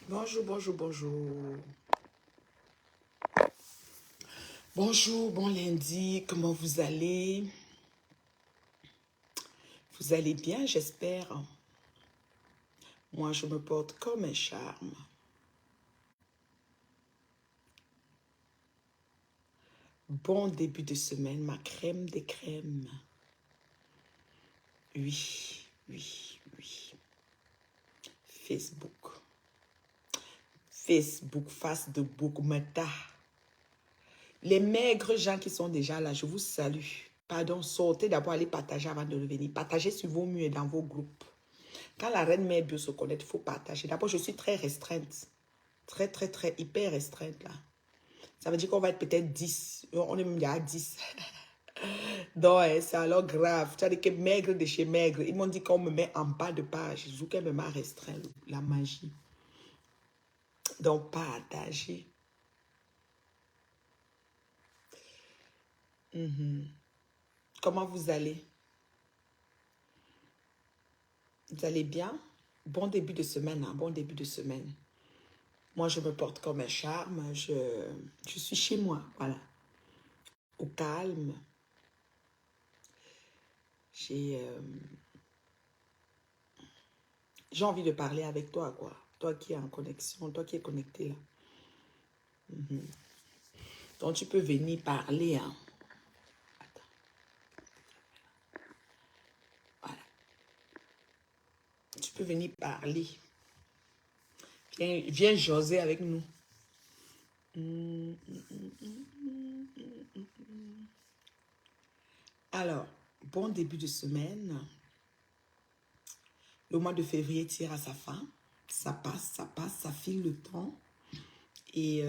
Bonjour, bonjour, bonjour. Bonjour, bon lundi, comment vous allez? Vous allez bien, j'espère. Moi, je me porte comme un charme. Bon début de semaine, ma crème des crèmes. Oui, oui, oui. Facebook. Facebook, face de beaucoup, Meta. Les maigres gens qui sont déjà là, je vous salue. Pardon, sortez d'abord, allez partager avant de revenir. Partagez sur vos murs et dans vos groupes. Quand la reine mère bio se connaît, il faut partager. D'abord, je suis très restreinte. Très, très, très, hyper restreinte là. Ça veut dire qu'on va être peut-être 10. On est même déjà à 10. Donc, c'est alors grave. Tu as dit que maigre de chez maigre. Ils m'ont dit qu'on me met en bas de page. Zouké me m'a restreint la magie. Donc, partagez. Comment vous allez? Vous allez bien? Bon début de semaine, hein? Bon début de semaine. Moi, je me porte comme un charme. Je suis chez moi, voilà. Au calme. J'ai envie de parler avec toi, quoi. Toi qui es en connexion, toi qui es connecté là. Donc, tu peux venir parler, hein. Voilà. Tu peux venir parler. Viens jaser avec nous. Alors, bon début de semaine. Le mois de février tire à sa fin. Ça passe, ça file le temps. Et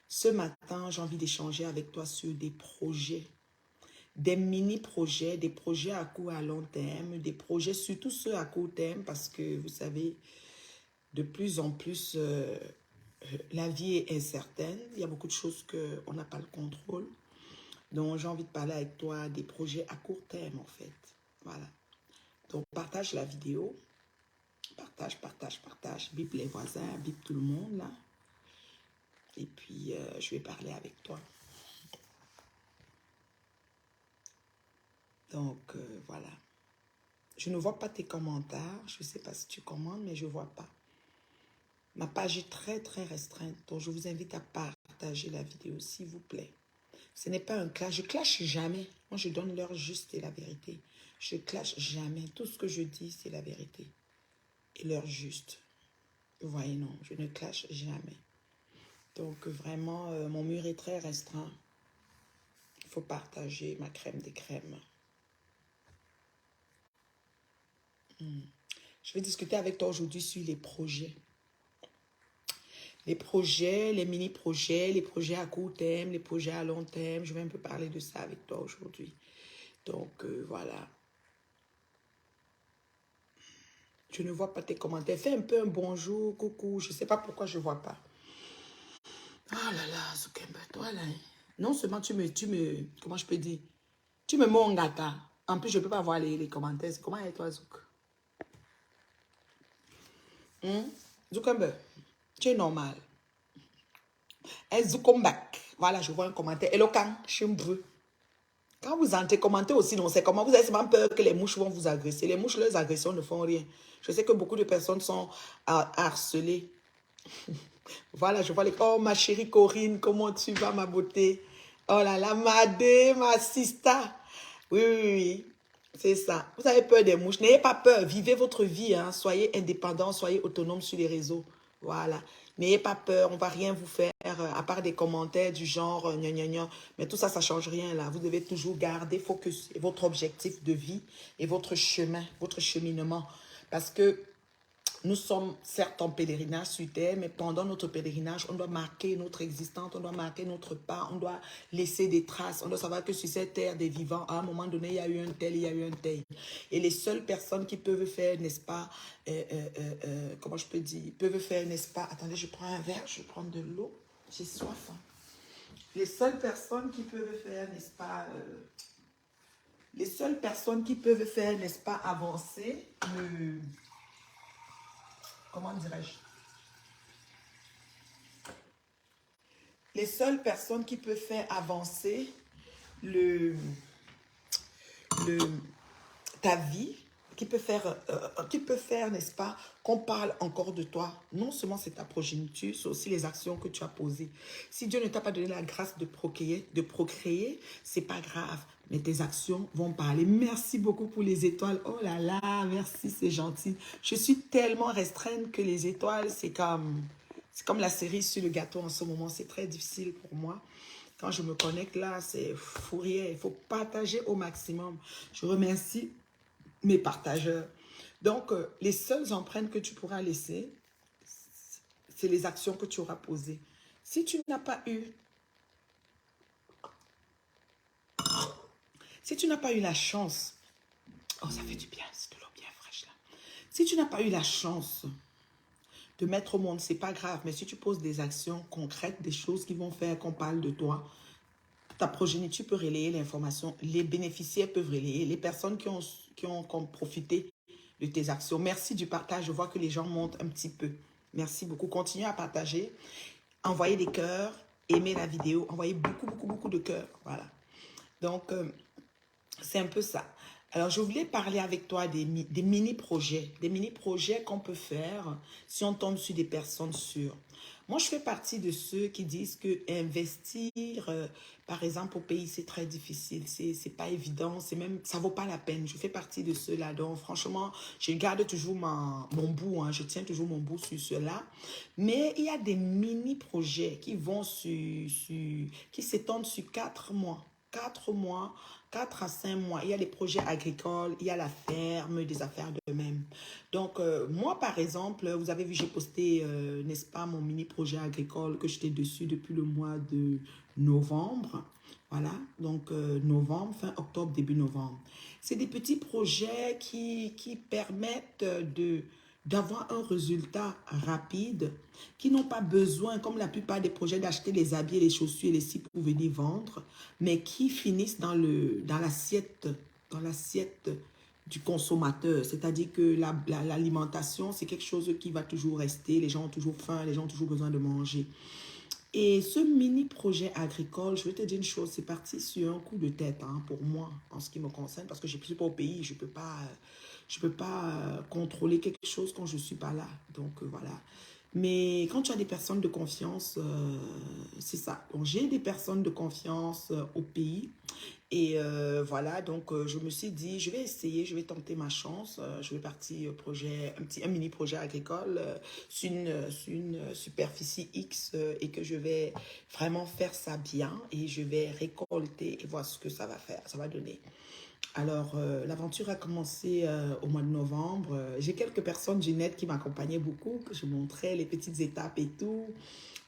ce matin, j'ai envie d'échanger avec toi sur des projets. Des mini-projets, des projets à court et à long terme, des projets surtout ceux à court terme parce que vous savez, de plus en plus, la vie est incertaine. Il y a beaucoup de choses qu'on n'a pas le contrôle. Donc, j'ai envie de parler avec toi des projets à court terme, en fait. Voilà. Donc, partage la vidéo. Partage, partage, partage. Bip les voisins, bip tout le monde, là. Et puis, je vais parler avec toi. Donc, voilà. Je ne vois pas tes commentaires. Je ne sais pas si tu commandes, mais je ne vois pas. Ma page est très, très restreinte. Donc, je vous invite à partager la vidéo, s'il vous plaît. Ce n'est pas un clash. Je clash jamais. Moi, je donne l'heure juste et la vérité. Je clash jamais. Tout ce que je dis, c'est la vérité. Et l'heure juste. Vous voyez, non, je ne clash jamais. Donc, vraiment, mon mur est très restreint. Il faut partager ma crème des crèmes. Je vais discuter avec toi aujourd'hui sur les projets. Les projets, les mini-projets, les projets à court terme, les projets à long terme. Je vais un peu parler de ça avec toi aujourd'hui. Donc, voilà. Je ne vois pas tes commentaires. Fais un peu un bonjour, coucou. Je ne sais pas pourquoi je ne vois pas. Ah là là, Zuckerberg, toi là. Non seulement comment je peux dire? Tu me mets en gâta. En plus, je ne peux pas voir les commentaires. Comment est toi, Zouk? Zuckerberg, tu es normal. Et Zuckerberg. Voilà, je vois un commentaire. Hello, Kang, Chimbreux. Quand vous entrez, commentez aussi, non, c'est comment vous avez seulement peur que les mouches vont vous agresser. Les mouches, leurs agressions ne font rien. Je sais que beaucoup de personnes sont harcelées. Voilà, je vois les... Oh, ma chérie Corinne, comment tu vas, ma beauté? Oh là là, ma sista. Oui, oui, oui. C'est ça. Vous avez peur des mouches. N'ayez pas peur. Vivez votre vie. Hein. Soyez indépendant, soyez autonome sur les réseaux. Voilà. N'ayez pas peur. On ne va rien vous faire à part des commentaires du genre gna gna gna. Mais tout ça, ça ne change rien là. Vous devez toujours garder focus et votre objectif de vie et votre chemin, votre cheminement. Parce que nous sommes certes en pèlerinage sur terre, mais pendant notre pèlerinage, on doit marquer notre existence, on doit marquer notre pas, on doit laisser des traces. On doit savoir que sur cette terre des vivants, à un moment donné, il y a eu un tel, il y a eu un tel. Et les seules personnes qui peuvent faire, n'est-ce pas, comment je peux dire, peuvent faire, n'est-ce pas, attendez, je prends un verre, je prends de l'eau, j'ai soif. Hein. Les seules personnes qui peuvent faire, n'est-ce pas, les seules personnes qui peuvent faire, n'est-ce pas, avancer comment dirais-je, les seules personnes qui peuvent faire avancer le, le, ta vie, qui peut faire, n'est-ce pas, qu'on parle encore de toi. Non seulement c'est ta progéniture, c'est aussi les actions que tu as posées. Si Dieu ne t'a pas donné la grâce de procréer, c'est pas grave, mais tes actions vont parler. Merci beaucoup pour les étoiles. Oh là là, merci, c'est gentil. Je suis tellement restreinte que les étoiles, c'est comme la cerise sur le gâteau en ce moment. C'est très difficile pour moi. Quand je me connecte là, c'est fourrière. Il faut partager au maximum. Je remercie mes partageurs. Donc, les seules empreintes que tu pourras laisser, c'est les actions que tu auras posées. Si tu n'as pas eu, si tu n'as pas eu la chance, oh, ça fait du bien, c'est de l'eau bien fraîche là. Si tu n'as pas eu la chance de mettre au monde, c'est pas grave, mais si tu poses des actions concrètes, des choses qui vont faire qu'on parle de toi, ta progéniture peut relayer l'information, les bénéficiaires peuvent relayer, les personnes qui ont profité de tes actions. Merci du partage, je vois que les gens montent un petit peu. Merci beaucoup. Continuez à partager, envoyez des cœurs, aimez la vidéo, envoyez beaucoup, beaucoup, beaucoup de cœurs. Voilà. Donc, c'est un peu ça. Alors, je voulais parler avec toi des mini-projets qu'on peut faire si on tombe sur des personnes sûres. Moi, je fais partie de ceux qui disent que investir, par exemple, au pays, c'est très difficile. C'est pas évident. C'est même, ça vaut pas la peine. Je fais partie de ceux-là. Donc, franchement, je garde toujours mon bout. Hein, je tiens toujours mon bout sur cela. Mais il y a des mini-projets qui vont qui s'étendent sur 4 mois. 4 mois, 4 à 5 mois. Il y a les projets agricoles, il y a la ferme, des affaires de même. Donc, moi, par exemple, vous avez vu, j'ai posté, n'est-ce pas, mon mini-projet agricole que j'étais dessus depuis le mois de novembre. Voilà, donc novembre, fin octobre, début novembre. C'est des petits projets qui permettent d'avoir un résultat rapide, qui n'ont pas besoin, comme la plupart des projets, d'acheter les habits, les chaussures et les scies pour venir vendre, mais qui finissent dans l'assiette du consommateur. C'est-à-dire que l'alimentation, c'est quelque chose qui va toujours rester. Les gens ont toujours faim, les gens ont toujours besoin de manger. Et ce mini-projet agricole, je vais te dire une chose, c'est parti sur un coup de tête hein, pour moi, en ce qui me concerne, parce que je ne suis pas au pays, je peux pas contrôler quelque chose quand je ne suis pas là. Donc, voilà. Mais quand tu as des personnes de confiance, c'est ça. Donc, j'ai des personnes de confiance au pays. Et voilà, donc je me suis dit, je vais essayer, je vais tenter ma chance. Je vais partir au projet, un mini projet agricole sur une superficie X et que je vais vraiment faire ça bien et je vais récolter et voir ce que ça va faire, ça va donner. Alors, l'aventure a commencé au mois de novembre. J'ai quelques personnes, Ginette, qui m'accompagnaient beaucoup, que je montrais les petites étapes et tout.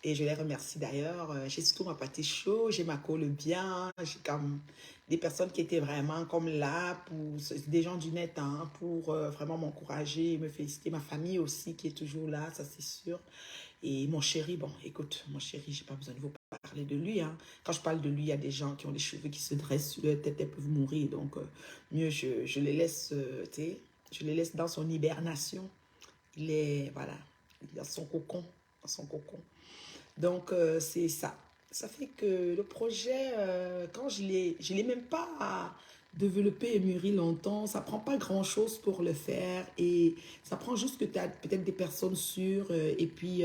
Et je les remercie d'ailleurs. J'ai surtout ma pâté chaud, j'ai ma colle bien, j'ai comme des personnes qui étaient vraiment comme là, des gens du net, hein, pour vraiment m'encourager, me féliciter. Ma famille aussi qui est toujours là, ça c'est sûr. Et mon chéri, bon, écoute, mon chéri, j'ai pas besoin de vous parler de lui. Hein. Quand je parle de lui, il y a des gens qui ont les cheveux qui se dressent sur leur tête, elles peuvent mourir. Donc, mieux, je les laisse, tu sais, je les laisse dans son hibernation. Il est, voilà, il est dans son cocon, dans son cocon. Donc, c'est ça. Ça fait que le projet, quand je l'ai même pas développé et mûri longtemps, ça prend pas grand-chose pour le faire et ça prend juste que tu as peut-être des personnes sûres et puis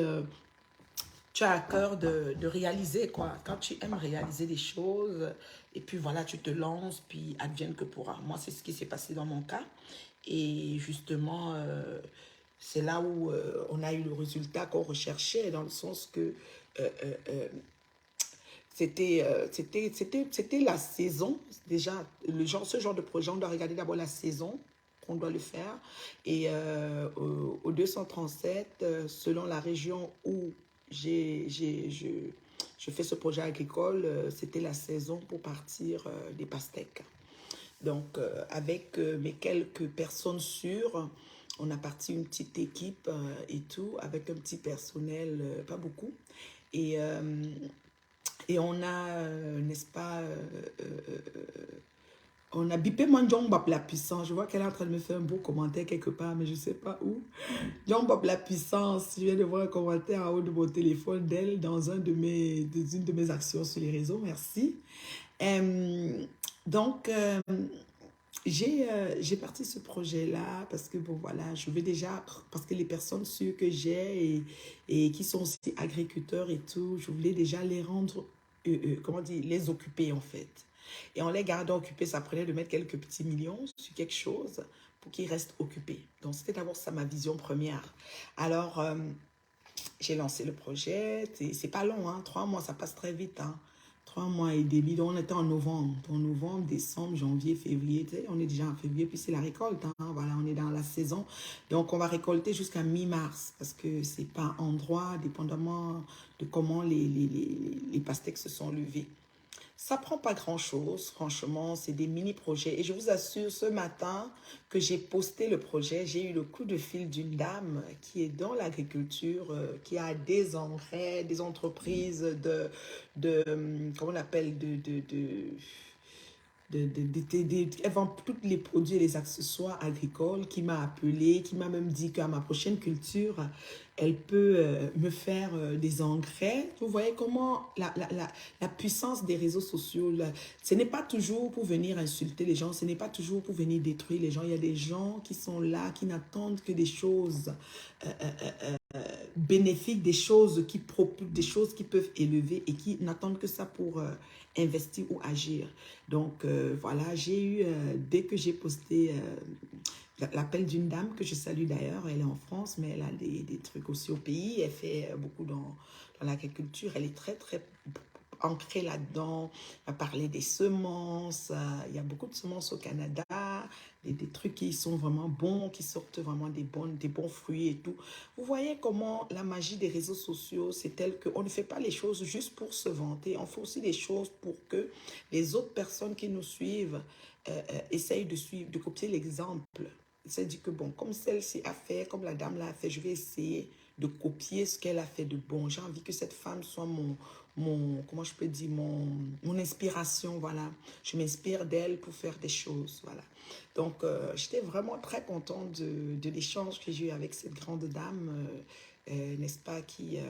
tu as à cœur de réaliser quoi. Quand tu aimes réaliser des choses et puis voilà, tu te lances puis advienne que pourra. Moi, c'est ce qui s'est passé dans mon cas et justement, c'est là où on a eu le résultat qu'on recherchait dans le sens que euh, euh, euh, c'était la saison. Déjà, ce genre de projet, on doit regarder d'abord la saison qu'on doit le faire. Et au 237, selon la région où je fais ce projet agricole, c'était la saison pour partir des pastèques. Donc, avec mes quelques personnes sûres, on a parti une petite équipe et tout, avec un petit personnel, pas beaucoup. Et et on a, n'est-ce pas, On a bipé mon John Bob la puissance. Je vois qu'elle est en train de me faire un beau commentaire quelque part, mais je ne sais pas où. John Bob la puissance. Je viens de voir un commentaire en haut de mon téléphone d'elle dans une de mes actions sur les réseaux. Merci. Donc, j'ai parti ce projet-là parce que, bon, voilà, je veux déjà, parce que les personnes sûres que j'ai et qui sont aussi agriculteurs et tout, je voulais déjà les rendre, comment dire, les occuper en fait. Et en les gardant occupés, ça prenait de mettre quelques petits millions sur quelque chose pour qu'ils restent occupés. Donc, c'était d'abord ça ma vision première. Alors, j'ai lancé le projet. C'est pas long, hein. 3 mois, ça passe très vite, hein. 3 mois et demi. Donc, on était en novembre. En novembre, décembre, janvier, février. Tu sais, on est déjà en février, puis c'est la récolte, hein. Voilà, on est dans la saison. Donc, on va récolter jusqu'à mi-mars parce que c'est pas endroit, dépendamment de comment les pastèques se sont levés. Ça prend pas grand-chose, franchement, c'est des mini-projets. Et je vous assure, ce matin que j'ai posté le projet, j'ai eu le coup de fil d'une dame qui est dans l'agriculture, qui a des engrais, des entreprises comment on appelle, elle vend tous les produits et les accessoires agricoles, qui m'a appelé, qui m'a même dit qu'à ma prochaine culture, elle peut me faire des engrais. Vous voyez comment la puissance des réseaux sociaux, là, ce n'est pas toujours pour venir insulter les gens, ce n'est pas toujours pour venir détruire les gens. Il y a des gens qui sont là, qui n'attendent que des choses bénéfiques, des choses qui peuvent élever et qui n'attendent que ça pour investir ou agir. Donc, voilà, j'ai eu, dès que j'ai posté l'appel d'une dame que je salue d'ailleurs, elle est en France, mais elle a des trucs aussi au pays, elle fait beaucoup dans l'agriculture, elle est très, très ancrée là-dedans, à parler des semences, il y a beaucoup de semences au Canada, des trucs qui sont vraiment bons, qui sortent vraiment des bons fruits et tout. Vous voyez comment la magie des réseaux sociaux, c'est tel qu'on ne fait pas les choses juste pour se vanter, on fait aussi des choses pour que les autres personnes qui nous suivent essayent de suivre, de copier l'exemple. C'est dit que bon, comme celle-ci a fait, comme la dame l'a fait, je vais essayer de copier ce qu'elle a fait de bon. J'ai envie que cette femme soit comment je peux dire, mon inspiration, voilà. Je m'inspire d'elle pour faire des choses, voilà. Donc, j'étais vraiment très contente de l'échange que j'ai eu avec cette grande dame, n'est-ce pas, qui a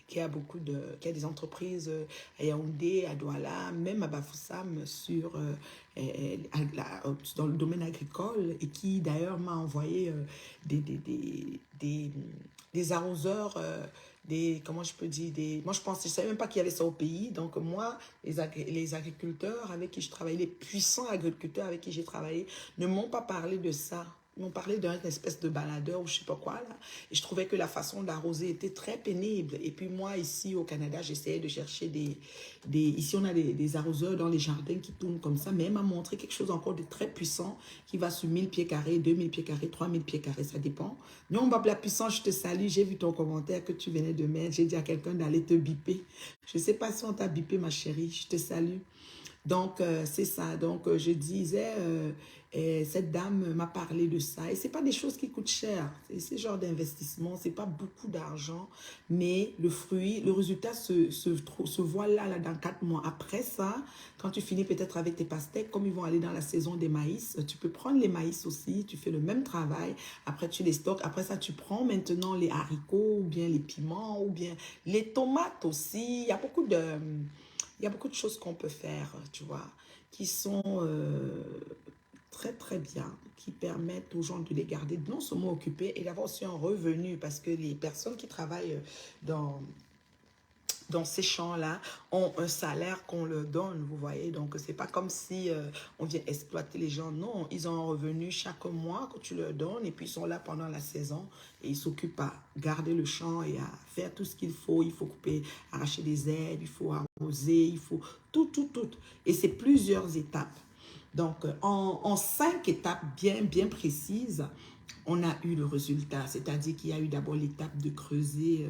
qui a des entreprises à Yaoundé, à Douala, même à Bafoussam dans le domaine agricole et qui d'ailleurs m'a envoyé des, des, des, des, des arroseurs, comment je peux dire, moi je savais même pas qu'il y avait ça au pays. Donc moi, les agriculteurs avec qui je travaillais, les puissants agriculteurs avec qui j'ai travaillé ne m'ont pas parlé de ça. Ils m'ont parlé d'une espèce de baladeur ou je sais pas quoi là. Et je trouvais que la façon d'arroser était très pénible. Et puis moi, ici au Canada, j'essayais de chercher ici on a des arroseurs dans les jardins qui tournent comme ça. Mais elle m'a montré quelque chose encore de très puissant qui va sur 1000 pieds carrés, 2000 pieds carrés, 3000 pieds carrés, ça dépend. Non, Bob la puissance, je te salue. J'ai vu ton commentaire que tu venais de mettre. J'ai dit à quelqu'un d'aller te biper. Je ne sais pas si on t'a bipé, ma chérie. Je te salue. Donc, c'est ça. Donc, je disais, cette dame m'a parlé de ça. Et ce n'est pas des choses qui coûtent cher. C'est ce genre d'investissement. Ce n'est pas beaucoup d'argent. Mais le fruit, le résultat se voit là, dans 4 mois. Après ça, quand tu finis peut-être avec tes pastèques, comme ils vont aller dans la saison des maïs, tu peux prendre les maïs aussi. Tu fais le même travail. Après, tu les stockes. Après ça, tu prends maintenant les haricots ou bien les piments ou bien les tomates aussi. Il y a beaucoup de choses qu'on peut faire, tu vois, qui sont très, très bien, qui permettent aux gens de les garder non seulement occupés et d'avoir aussi un revenu parce que les personnes qui travaillent dans ces champs-là ont un salaire qu'on leur donne, vous voyez. Donc, c'est pas comme si on vient exploiter les gens. Non, ils ont un revenu chaque mois que tu leur donnes et puis ils sont là pendant la saison et ils s'occupent à garder le champ et à faire tout ce qu'il faut. Il faut couper, arracher des herbes, il faut arroser, il faut tout, tout, tout. Et c'est plusieurs étapes. Donc, en 5 étapes bien précises, on a eu le résultat. C'est-à-dire qu'il y a eu d'abord l'étape de creuser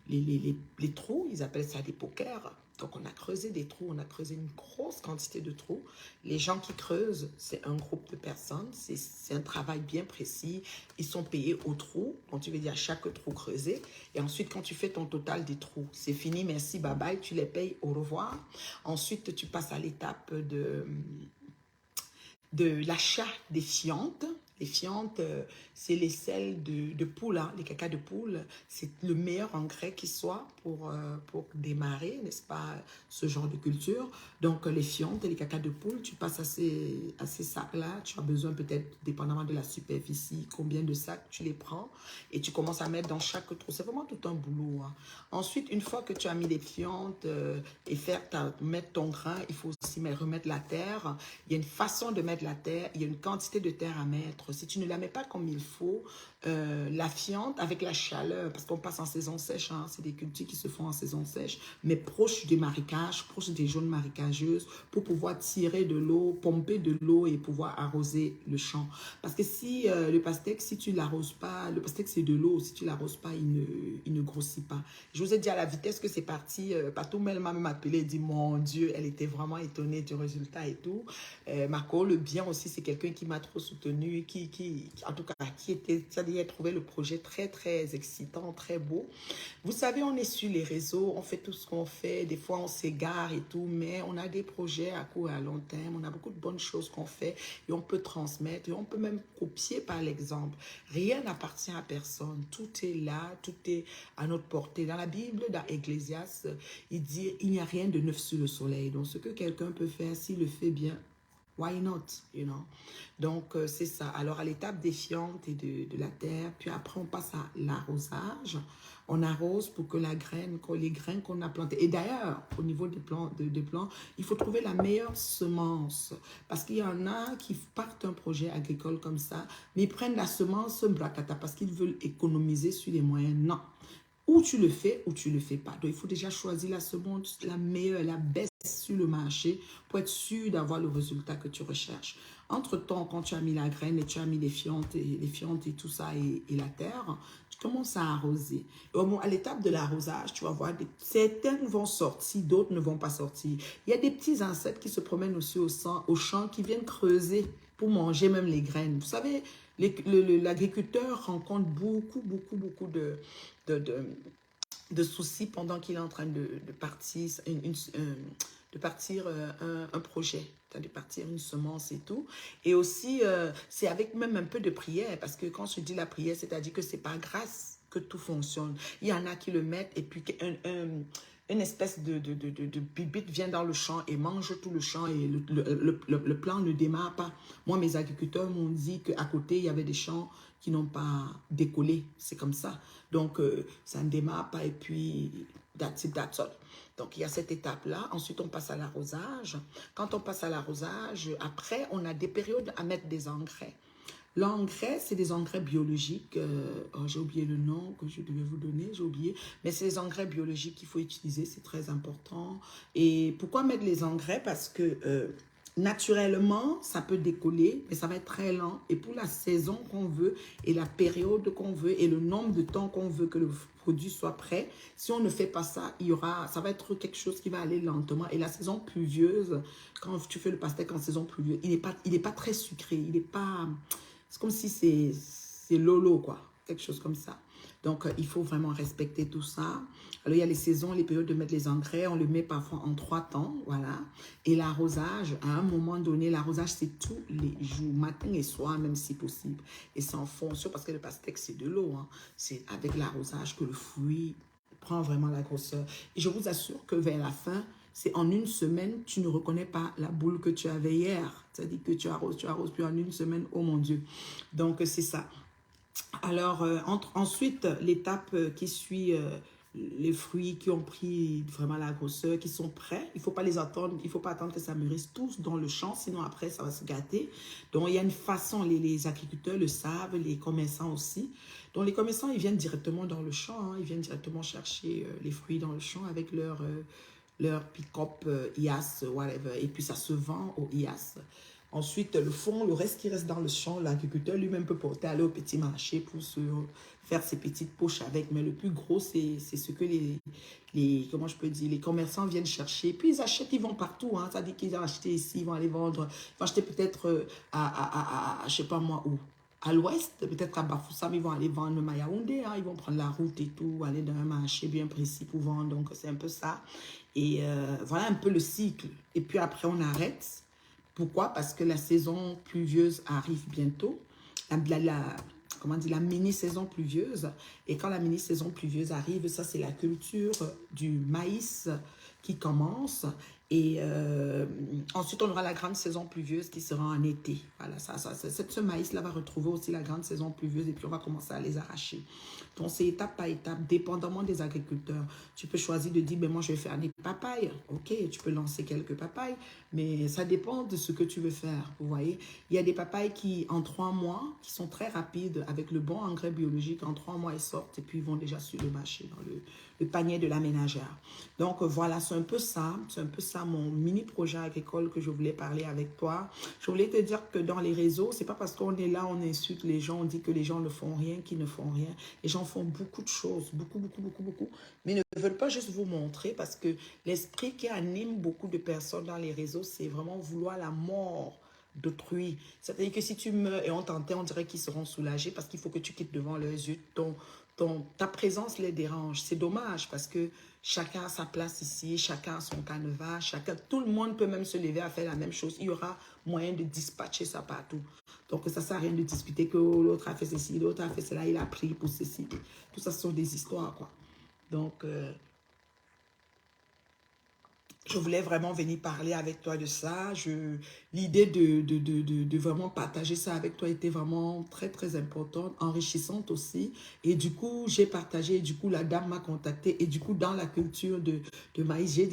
les trous, ils appellent ça des pokers. Donc, on a creusé des trous, on a creusé une grosse quantité de trous. Les gens qui creusent, c'est un groupe de personnes, c'est un travail bien précis. Ils sont payés au trou, donc tu veux dire à chaque trou creusé. Et ensuite, quand tu fais ton total des trous, c'est fini, merci, bye bye, tu les payes, au revoir. Ensuite, tu passes à l'étape de l'achat des fientes. Les fientes, c'est les sels de poule, hein, les caca de poule. C'est le meilleur engrais qui soit pour démarrer, n'est-ce pas, ce genre de culture. Donc, les fientes et les caca de poule, tu passes à ces sacs-là. Tu as besoin peut-être, dépendamment de la superficie, combien de sacs tu les prends. Et tu commences à mettre dans chaque trou. C'est vraiment tout un boulot. Hein. Ensuite, une fois que tu as mis les fientes et mettre ton grain, il faut aussi remettre la terre. Il y a une façon de mettre la terre. Il y a une quantité de terre à mettre. Si tu ne la mets pas comme il faut, la fiente avec la chaleur, parce qu'on passe en saison sèche, hein, c'est des cultures qui se font en saison sèche, mais proche des marécages, proche des zones marécageuses, pour pouvoir tirer de l'eau, pomper de l'eau et pouvoir arroser le champ. Parce que si le pastèque, si tu l'arroses pas, le pastèque c'est de l'eau, si tu l'arroses pas, il ne grossit pas. Je vous ai dit à la vitesse que c'est parti, Patou Mel m'a même appelé et dit, mon Dieu, elle était vraiment étonnée du résultat et tout. Marco, le bien aussi, c'est quelqu'un qui m'a trop soutenu, en tout cas, qui a trouvé le projet très, très excitant, très beau. Vous savez, on est sur les réseaux, on fait tout ce qu'on fait, des fois on s'égare et tout, mais on a des projets à court et à long terme, on a beaucoup de bonnes choses qu'on fait et on peut transmettre et on peut même copier par l'exemple. Rien n'appartient à personne, tout est là, tout est à notre portée. Dans la Bible, dans Ecclésiaste, il dit, il n'y a rien de neuf sur le soleil. Donc, ce que quelqu'un peut faire, s'il le fait bien, why not, you know? Donc, c'est ça. Alors, à l'étape des fientes et de la terre, puis après, on passe à l'arrosage. On arrose pour que les graines qu'on a plantées. Et d'ailleurs, au niveau des plants, il faut trouver la meilleure semence. Parce qu'il y en a qui partent un projet agricole comme ça, mais ils prennent la semence bracata parce qu'ils veulent économiser sur les moyens. Non. Ou tu le fais ou tu ne le fais pas. Donc, il faut déjà choisir la semence, la meilleure, la best sur le marché pour être sûr d'avoir le résultat que tu recherches. Entre-temps, quand tu as mis la graine et tu as mis les fientes et tout ça et la terre, tu commences à arroser. Et à l'étape de l'arrosage, tu vas voir, certaines vont sortir, d'autres ne vont pas sortir. Il y a des petits insectes qui se promènent aussi au champ, qui viennent creuser pour manger même les graines. Vous savez, l'agriculteur rencontre beaucoup de soucis pendant qu'il est en train de partir, de partir un projet, de partir une semence et tout. Et aussi, c'est avec même un peu de prière, parce que quand je dis la prière, c'est-à-dire que c'est par grâce que tout fonctionne. Il y en a qui le mettent et puis une espèce de bibite vient dans le champ et mange tout le champ et le plan ne démarre pas. Moi, mes agriculteurs m'ont dit qu'à côté, il y avait des champs qui n'ont pas décollé. C'est comme ça. Donc, ça ne démarre pas et puis, that's it, that's all. Donc, il y a cette étape-là. Ensuite, on passe à l'arrosage. Quand on passe à l'arrosage, après, on a des périodes à mettre des engrais. L'engrais, c'est des engrais biologiques. J'ai oublié le nom que je devais vous donner, j'ai oublié. Mais c'est des engrais biologiques qu'il faut utiliser, c'est très important. Et pourquoi mettre les engrais? Parce que naturellement, ça peut décoller, mais ça va être très lent. Et pour la saison qu'on veut, et la période qu'on veut, et le nombre de temps qu'on veut que le produit soit prêt, si on ne fait pas ça, ça va être quelque chose qui va aller lentement. Et la saison pluvieuse, quand tu fais le pastèque en saison pluvieuse, il n'est pas très sucré, il n'est pas... C'est comme si c'est lolo, quoi. Quelque chose comme ça. Donc, il faut vraiment respecter tout ça. Alors, il y a les saisons, les périodes de mettre les engrais. On le met parfois en 3 temps, voilà. Et l'arrosage, à un moment donné, l'arrosage, c'est tous les jours, matin et soir, même si possible. Et c'est en fonction, parce que le pastèque, c'est de l'eau. Hein. C'est avec l'arrosage que le fruit prend vraiment la grosseur. Et je vous assure que vers la fin, c'est en une semaine, tu ne reconnais pas la boule que tu avais hier. C'est-à-dire que tu arroses, puis en une semaine, oh mon Dieu. Donc, c'est ça. Alors, ensuite, l'étape qui suit les fruits qui ont pris vraiment la grosseur, qui sont prêts, il ne faut pas les attendre, il ne faut pas attendre que ça mûrisse tous dans le champ, sinon après, ça va se gâter. Donc, il y a une façon, les agriculteurs le savent, les commerçants aussi. Donc, les commerçants, ils viennent directement dans le champ, hein, ils viennent directement chercher les fruits dans le champ avec leur pick-up IAS, whatever. Et puis, ça se vend au IAS. Ensuite, le fond, le reste qui reste dans le champ, l'agriculteur lui-même peut porter, aller au petit marché pour faire ses petites poches avec. Mais le plus gros, c'est ce que comment je peux dire, les commerçants viennent chercher. Puis ils achètent, ils vont partout. Hein. Ça dit qu'ils ont acheté ici, ils vont aller vendre. Ils vont acheter peut-être je sais pas moi où. À l'ouest, peut-être à Bafoussam, ils vont aller vendre le Yaoundé. Hein. Ils vont prendre la route et tout, aller dans un marché bien précis pour vendre. Donc, c'est un peu ça. Et voilà un peu le cycle. Et puis après, on arrête. Pourquoi? Parce que la saison pluvieuse arrive bientôt. Comment dire, la mini-saison pluvieuse. Et quand la mini-saison pluvieuse arrive, ça c'est la culture du maïs qui commence. Et ensuite, on aura la grande saison pluvieuse qui sera en été. Voilà, ce maïs-là va retrouver aussi la grande saison pluvieuse et puis on va commencer à les arracher. Donc, c'est étape par étape, dépendamment des agriculteurs. Tu peux choisir de dire, ben moi, je vais faire des papayes. OK, tu peux lancer quelques papayes, mais ça dépend de ce que tu veux faire. Vous voyez, il y a des papayes qui, en 3 mois, qui sont très rapides, avec le bon engrais biologique, en 3 mois, ils sortent et puis ils vont déjà sur le marché, dans le panier de la ménagère. Donc, voilà, c'est un peu ça mon mini-projet agricole que je voulais parler avec toi. Je voulais te dire que dans les réseaux, c'est pas parce qu'on est là, on insulte les gens, on dit que les gens ne font rien, qu'ils ne font rien. Les gens font beaucoup de choses, beaucoup, mais ne veulent pas juste vous montrer parce que l'esprit qui anime beaucoup de personnes dans les réseaux, c'est vraiment vouloir la mort d'autrui. C'est-à-dire que si tu meurs et on t'enterre, on dirait qu'ils seront soulagés parce qu'il faut que tu quittes devant leurs yeux. Ta présence les dérange. C'est dommage parce que chacun a sa place ici, chacun a son canevas, tout le monde peut même se lever à faire la même chose. Il y aura moyen de dispatcher ça partout. Donc, ça ne sert à rien de discuter que l'autre a fait ceci, l'autre a fait cela, il a pris pour ceci. Tout ça, ce sont des histoires, quoi. Donc, je voulais vraiment venir parler avec toi de ça. L'idée de vraiment partager ça avec toi était vraiment très, très importante, enrichissante aussi. Et du coup, j'ai partagé, et du coup, la dame m'a contacté. Et du coup, dans la culture de maïs, j'ai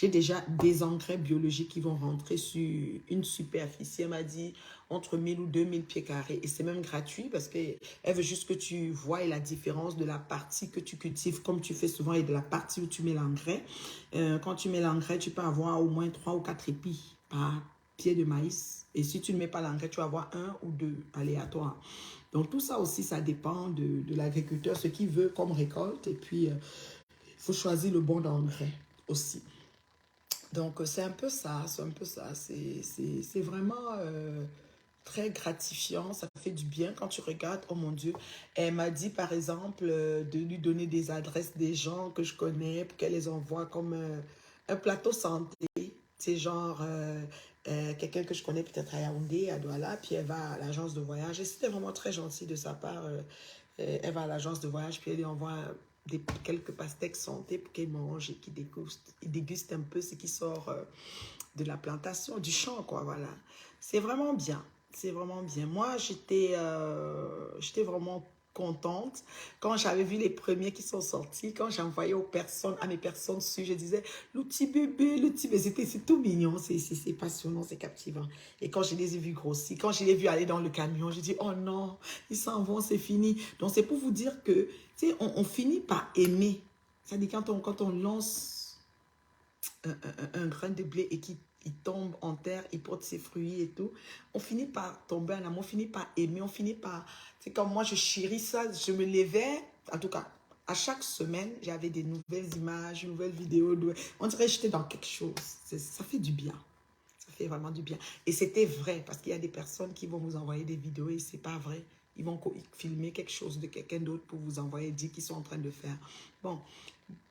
déjà des engrais biologiques qui vont rentrer sur une superficie. Elle m'a dit entre 1000 ou 2000 pieds carrés. Et c'est même gratuit parce qu'elle veut juste que tu vois la différence de la partie que tu cultives comme tu fais souvent et de la partie où tu mets l'engrais. Quand tu mets l'engrais, tu peux avoir au moins 3 ou 4 épis par pied de maïs. Et si tu ne mets pas l'engrais, tu vas avoir 1 ou 2 aléatoires. Donc tout ça aussi, ça dépend de l'agriculteur, ce qu'il veut comme récolte. Et puis, il faut choisir le bon engrais aussi. Donc, c'est un peu ça, c'est un peu ça. C'est vraiment très gratifiant, ça fait du bien quand tu regardes, oh mon Dieu. Elle m'a dit, par exemple, de lui donner des adresses des gens que je connais pour qu'elle les envoie comme un plateau santé. C'est genre quelqu'un que je connais peut-être à Yaoundé, à Douala, puis elle va à l'agence de voyage. Et c'était vraiment très gentil de sa part. Elle va à l'agence de voyage, puis elle lui envoie quelques pastèques santé pour qu'elle mange et qu'il déguste un peu ce qui sort de la plantation, du champ, quoi, voilà. C'est vraiment bien. C'est vraiment bien. Moi, j'étais vraiment contente quand j'avais vu les premiers qui sont sortis, quand j'envoyais à mes personnes dessus, je disais, le petit bébé, c'est tout mignon, c'est passionnant, c'est captivant. Et quand je les ai vus grossir, quand je les ai vus aller dans le camion, j'ai dit, oh non, ils s'en vont, c'est fini. Donc, c'est pour vous dire que, tu sais, on finit par aimer. C'est-à-dire quand on lance un grain de blé et qu'il il tombe en terre, il porte ses fruits et tout, on finit par tomber en amour, on finit par aimer, on finit par... C'est comme moi, je chéris ça, je me levais, en tout cas, à chaque semaine, j'avais des nouvelles images, nouvelles vidéos, on dirait que j'étais dans quelque chose. Ça fait du bien. Ça fait vraiment du bien. Et c'était vrai, parce qu'il y a des personnes qui vont vous envoyer des vidéos et c'est pas vrai. Ils vont filmer quelque chose de quelqu'un d'autre pour vous envoyer, dire qu'ils sont en train de faire. Bon,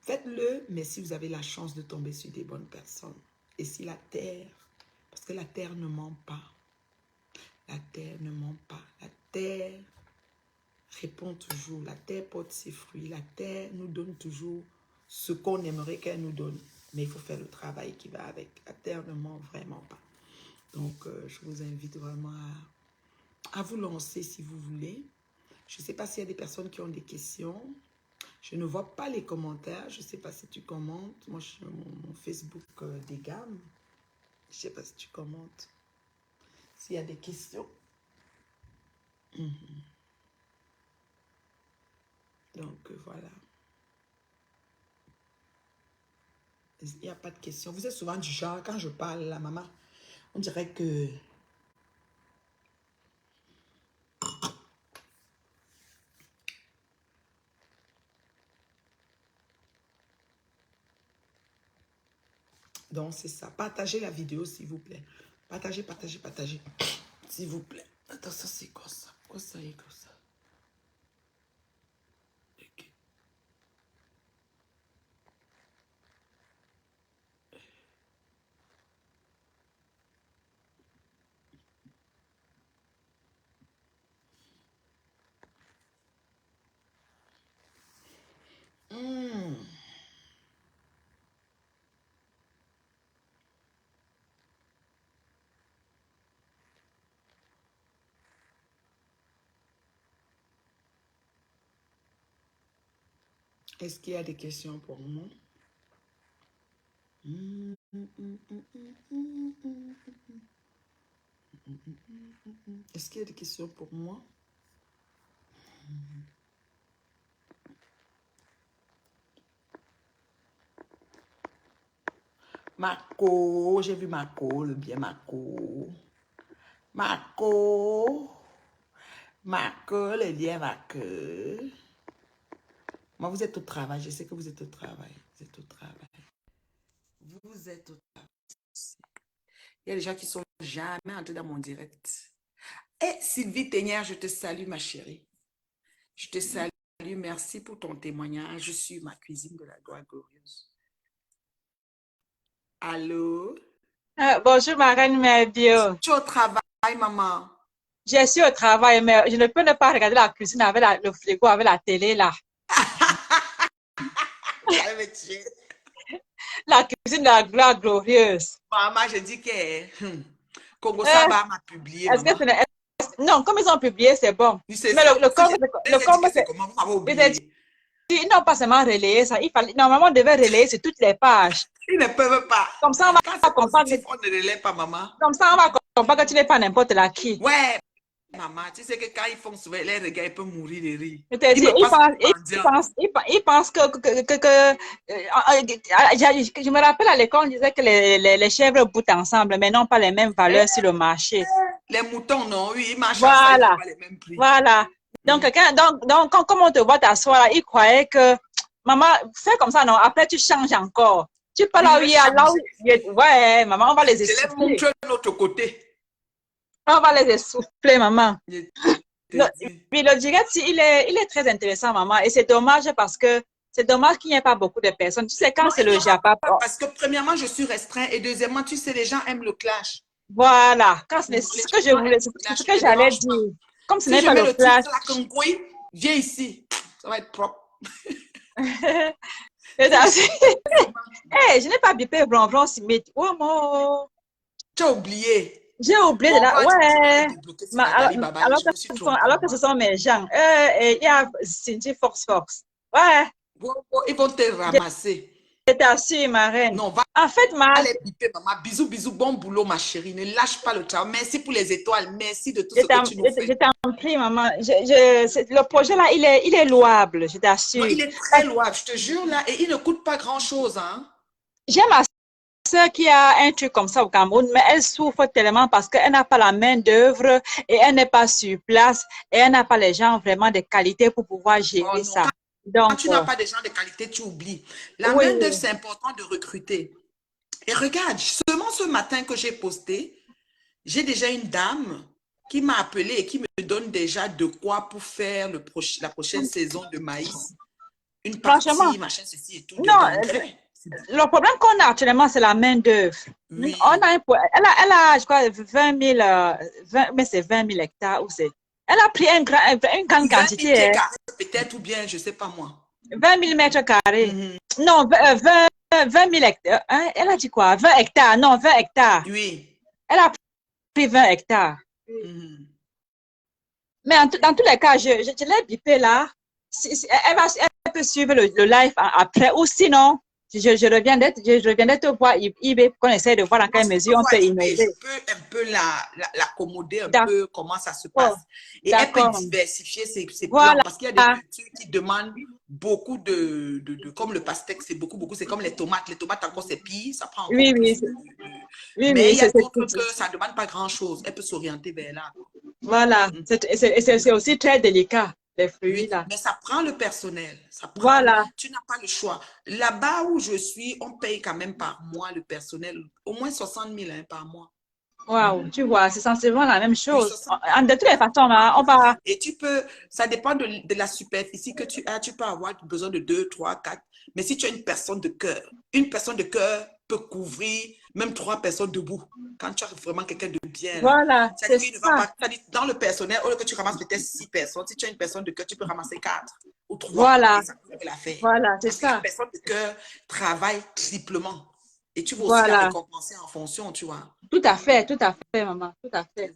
faites-le, mais si vous avez la chance de tomber sur des bonnes personnes. Et si la terre, parce que la terre ne ment pas. La terre ne ment pas. La terre répond toujours. La terre porte ses fruits. La terre nous donne toujours ce qu'on aimerait qu'elle nous donne. Mais il faut faire le travail qui va avec. La terre ne ment vraiment pas. Donc, je vous invite vraiment à vous lancer si vous voulez. Je ne sais pas s'il y a des personnes qui ont des questions. Je ne vois pas les commentaires. Je ne sais pas si tu commentes. Moi, je suis mon Facebook des gammes. Je ne sais pas si tu commentes. S'il y a des questions. Donc, voilà. Il n'y a pas de questions. Vous êtes souvent du genre, quand je parle, la maman, on dirait que... Donc, c'est ça. Partagez la vidéo, s'il vous plaît. Partagez, partagez, partagez. S'il vous plaît. Attends, ça, c'est quoi ça? Pourquoi ça est comme ça? Ok. Est-ce qu'il y a des questions pour moi? Est-ce qu'il y a des questions pour moi? Marco, j'ai vu Marco, le bien Marco. Marco, Marco, le bien Marco. Moi, vous êtes au travail. Je sais que vous êtes au travail. Vous êtes au travail. Vous êtes au travail. Il y a des gens qui sont jamais entrés dans mon direct. Et Sylvie Teignère, je te salue, ma chérie. Je te salue. Merci pour ton témoignage sur ma cuisine de la gloire glorieuse. Allô? Bonjour, ma reine Merdio. Tu es au travail, maman? Je suis au travail, mais je ne peux ne pas regarder la cuisine avec le frigo, avec la télé là. La cuisine de la gloire glorieuse. Maman, je dis que Congo Saba m'a publié, maman. Non, comme ils ont publié, c'est bon. Mais le com, c'est comment? Vous m'avez oublié. Ils n'ont pas seulement relayé ça. Normalement, on devait relayer sur toutes les pages. Ils ne peuvent pas. Comme ça, on va comprendre. On ne relaie pas, maman. Comme ça, on va comprendre que tu n'es pas n'importe la qui. Ouais, maman, tu sais que quand ils font souvent les regards, ils peuvent mourir de rire. Ils pensent que je me rappelle à l'école, on disait que les chèvres boutent ensemble, mais n'ont pas les mêmes valeurs sur le marché. Les moutons, non, oui, ils marchent ensemble, ils n'ont pas les mêmes prix. Voilà. Donc, comme on te voit t'asseoir, ils croyaient que, maman, fais comme ça, non, après tu changes encore. Tu peux là où il y a, ouais, maman, on va les essouffler. Je les montre de l'autre côté. On va les essouffler, maman. Oui, le direct, il est très intéressant, maman. Et c'est dommage parce que c'est dommage qu'il n'y ait pas beaucoup de personnes. Tu sais, quand c'est le Japon. Parce que premièrement, je suis restreint et deuxièmement, tu sais, les gens aiment le clash. Voilà. C'est ce que je voulais, c'est ce que j'allais dire. Comme ce n'est pas le clash. Viens ici. Ça va être propre. Je n'ai pas bipé Bronbron Smith. Oh, mon. Tu as oublié. J'ai oublié de la. Ouais. Alors que ce sont mes gens. Il y a Cindy Force. Ouais. Ils vont te ramasser. Je t'assure, ma reine. Non, va. En fait, allez biper, maman. Bisous, bisous. Bon boulot, ma chérie. Ne lâche pas le travail. Merci pour les étoiles. Merci de tout ce que tu nous fais. Je t'en prie, maman. Le projet là, il est louable, je t'assure. Il est très louable, je te jure là. Et il ne coûte pas grand-chose, hein. J'ai ma soeur qui a un truc comme ça au Cameroun, mais elle souffre tellement parce qu'elle n'a pas la main d'œuvre et elle n'est pas sur place et elle n'a pas les gens vraiment de qualité pour pouvoir gérer ça. Donc, quand tu n'as pas des gens de qualité, tu oublies. La main d'œuvre, c'est important de recruter. Et regarde, seulement ce matin que j'ai posté, j'ai déjà une dame qui m'a appelé et qui me donne déjà de quoi pour faire la prochaine saison de maïs. Une partie, machin, ceci et tout. Non, le problème qu'on a actuellement, c'est la main d'œuvre. Oui. Elle a, je crois, 20 000, mais c'est 20 000 hectares. Elle a pris une grande quantité. 20 000 carrés peut-être, ou bien, je ne sais pas moi. 20 000 mètres carrés. Non, 20 000 hectares. Hein? Elle a dit quoi? 20 hectares. Non, 20 hectares. Oui. Elle a pris 20 hectares. Mais dans tous les cas, je l'ai bipé là. Elle peut suivre le live après. Ou sinon, je reviendrai te voir eBay qu'on essaie de voir dans quelle mesure on peut innover. Je peux un peu l'accommoder un peu comment ça se passe. Et elle peut diversifier ses plans parce qu'il y a des cultures qui demandent beaucoup comme le pastèque, c'est beaucoup, c'est comme les tomates. Les tomates encore c'est pire, ça prend encore plus mais il y a d'autres que ça ne demande pas grand-chose. Elle peut s'orienter vers là. Voilà, c'est aussi très délicat. Les fruits, là. Mais ça prend le personnel. Voilà. Tu n'as pas le choix. Là-bas où je suis, on paye quand même par mois le personnel, au moins 60 000 par mois. Waouh, tu vois, c'est sensiblement la même chose. De toutes les façons, on va... Et tu peux, ça dépend de la superficie que tu as. Tu peux avoir besoin de 2, 3, 4. Mais si tu as une personne de cœur peut couvrir même 3 personnes debout. Quand tu as vraiment quelqu'un de bien. Voilà, c'est ça. Dans le personnel, au lieu que tu ramasses peut-être 6 personnes, si tu as une personne de cœur, tu peux ramasser 4 ou 3. Voilà. Voilà, c'est ça. Une personne de cœur travaille triplement. Et tu vas aussi la récompenser en fonction, tu vois. Tout à fait, maman. Tout à fait.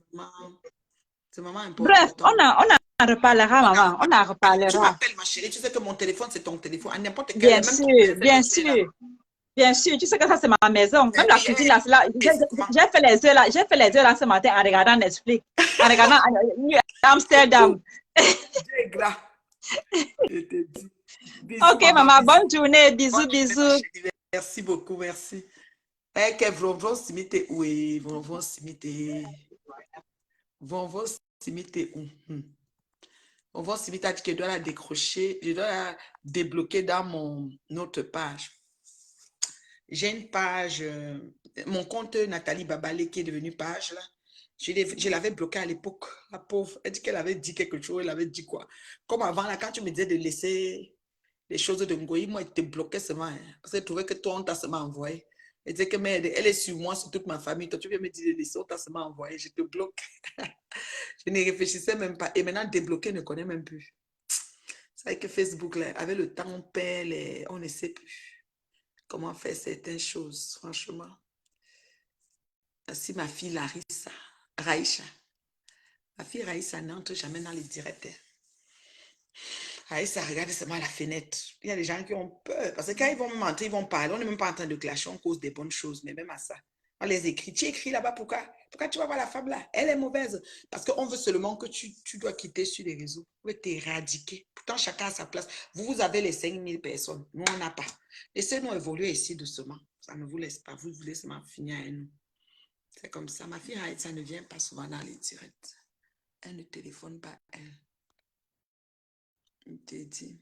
C'est vraiment important. Bref, on en reparlera, maman. On en Tu reparlera. m'appelles, ma chérie. Tu sais que mon téléphone, c'est ton téléphone. À n'importe quel, Bien même sûr, ton père sait que bien tu es là. sûr. Bien sûr, tu sais que ça, c'est ma maison. Même Mais la oui, cuisine, là, physiquement. j'ai fait les œufs là, j'ai fait les œufs là ce matin en regardant Netflix, en regardant C'est Amsterdam. tout. Dieu est gras. Je te dis. Bisous, Ok, maman. maman, Bisous. bonne journée. Bisous, Bonne journée, ma bisous. chérie. Merci beaucoup. Merci. Eh, que vont s'imiter où? Vont s'imiter. Vont s'imiter où? Vont s'imiter. Je dois la décrocher. Je dois la débloquer dans mon autre page. J'ai une page, mon compte Nathalie Babalé qui est devenu page là. Je l'avais bloqué à l'époque, la pauvre. Elle dit qu'elle avait dit quelque chose, elle avait dit quoi? Comme avant, là, quand tu me disais de laisser les choses de Ngoyi, moi, elle te bloquait seulement. Hein, parce qu'elle trouvait que toi, on t'a seulement envoyé. Elle disait que mais elle est sur moi, sur toute ma famille. Toi, tu viens me dire de laisser, on t'a seulement envoyé. Je te bloque. Je ne réfléchissais même pas. Et maintenant, débloquer, ne connaît même plus. C'est vrai que Facebook, là, avec le temps, on perd, on ne sait plus comment faire certaines choses, franchement. Si ma fille Larissa, Raïcha, ma fille Raïssa n'entre jamais dans les directs. Raïssa regarde seulement à la fenêtre. Il y a des gens qui ont peur. Parce que quand ils vont me mentir, ils vont parler. On n'est même pas en train de clasher, on cause des bonnes choses. Mais même à ça, on les écrit. Tu écris là-bas, pourquoi? Pourquoi tu vas voir la femme là? Elle est mauvaise. Parce qu'on veut seulement que tu dois quitter sur les réseaux. Vous êtes éradiqué. Pourtant, chacun a sa place. Vous avez les 5000 personnes. Nous, on n'a pas. Laissez-nous évoluer ici doucement. Ça ne vous laisse pas. Vous voulez seulement finir à nous. C'est comme ça. Ma fille Raïssa ne vient pas souvent dans les directs. Elle ne téléphone pas, elle. Je te dis.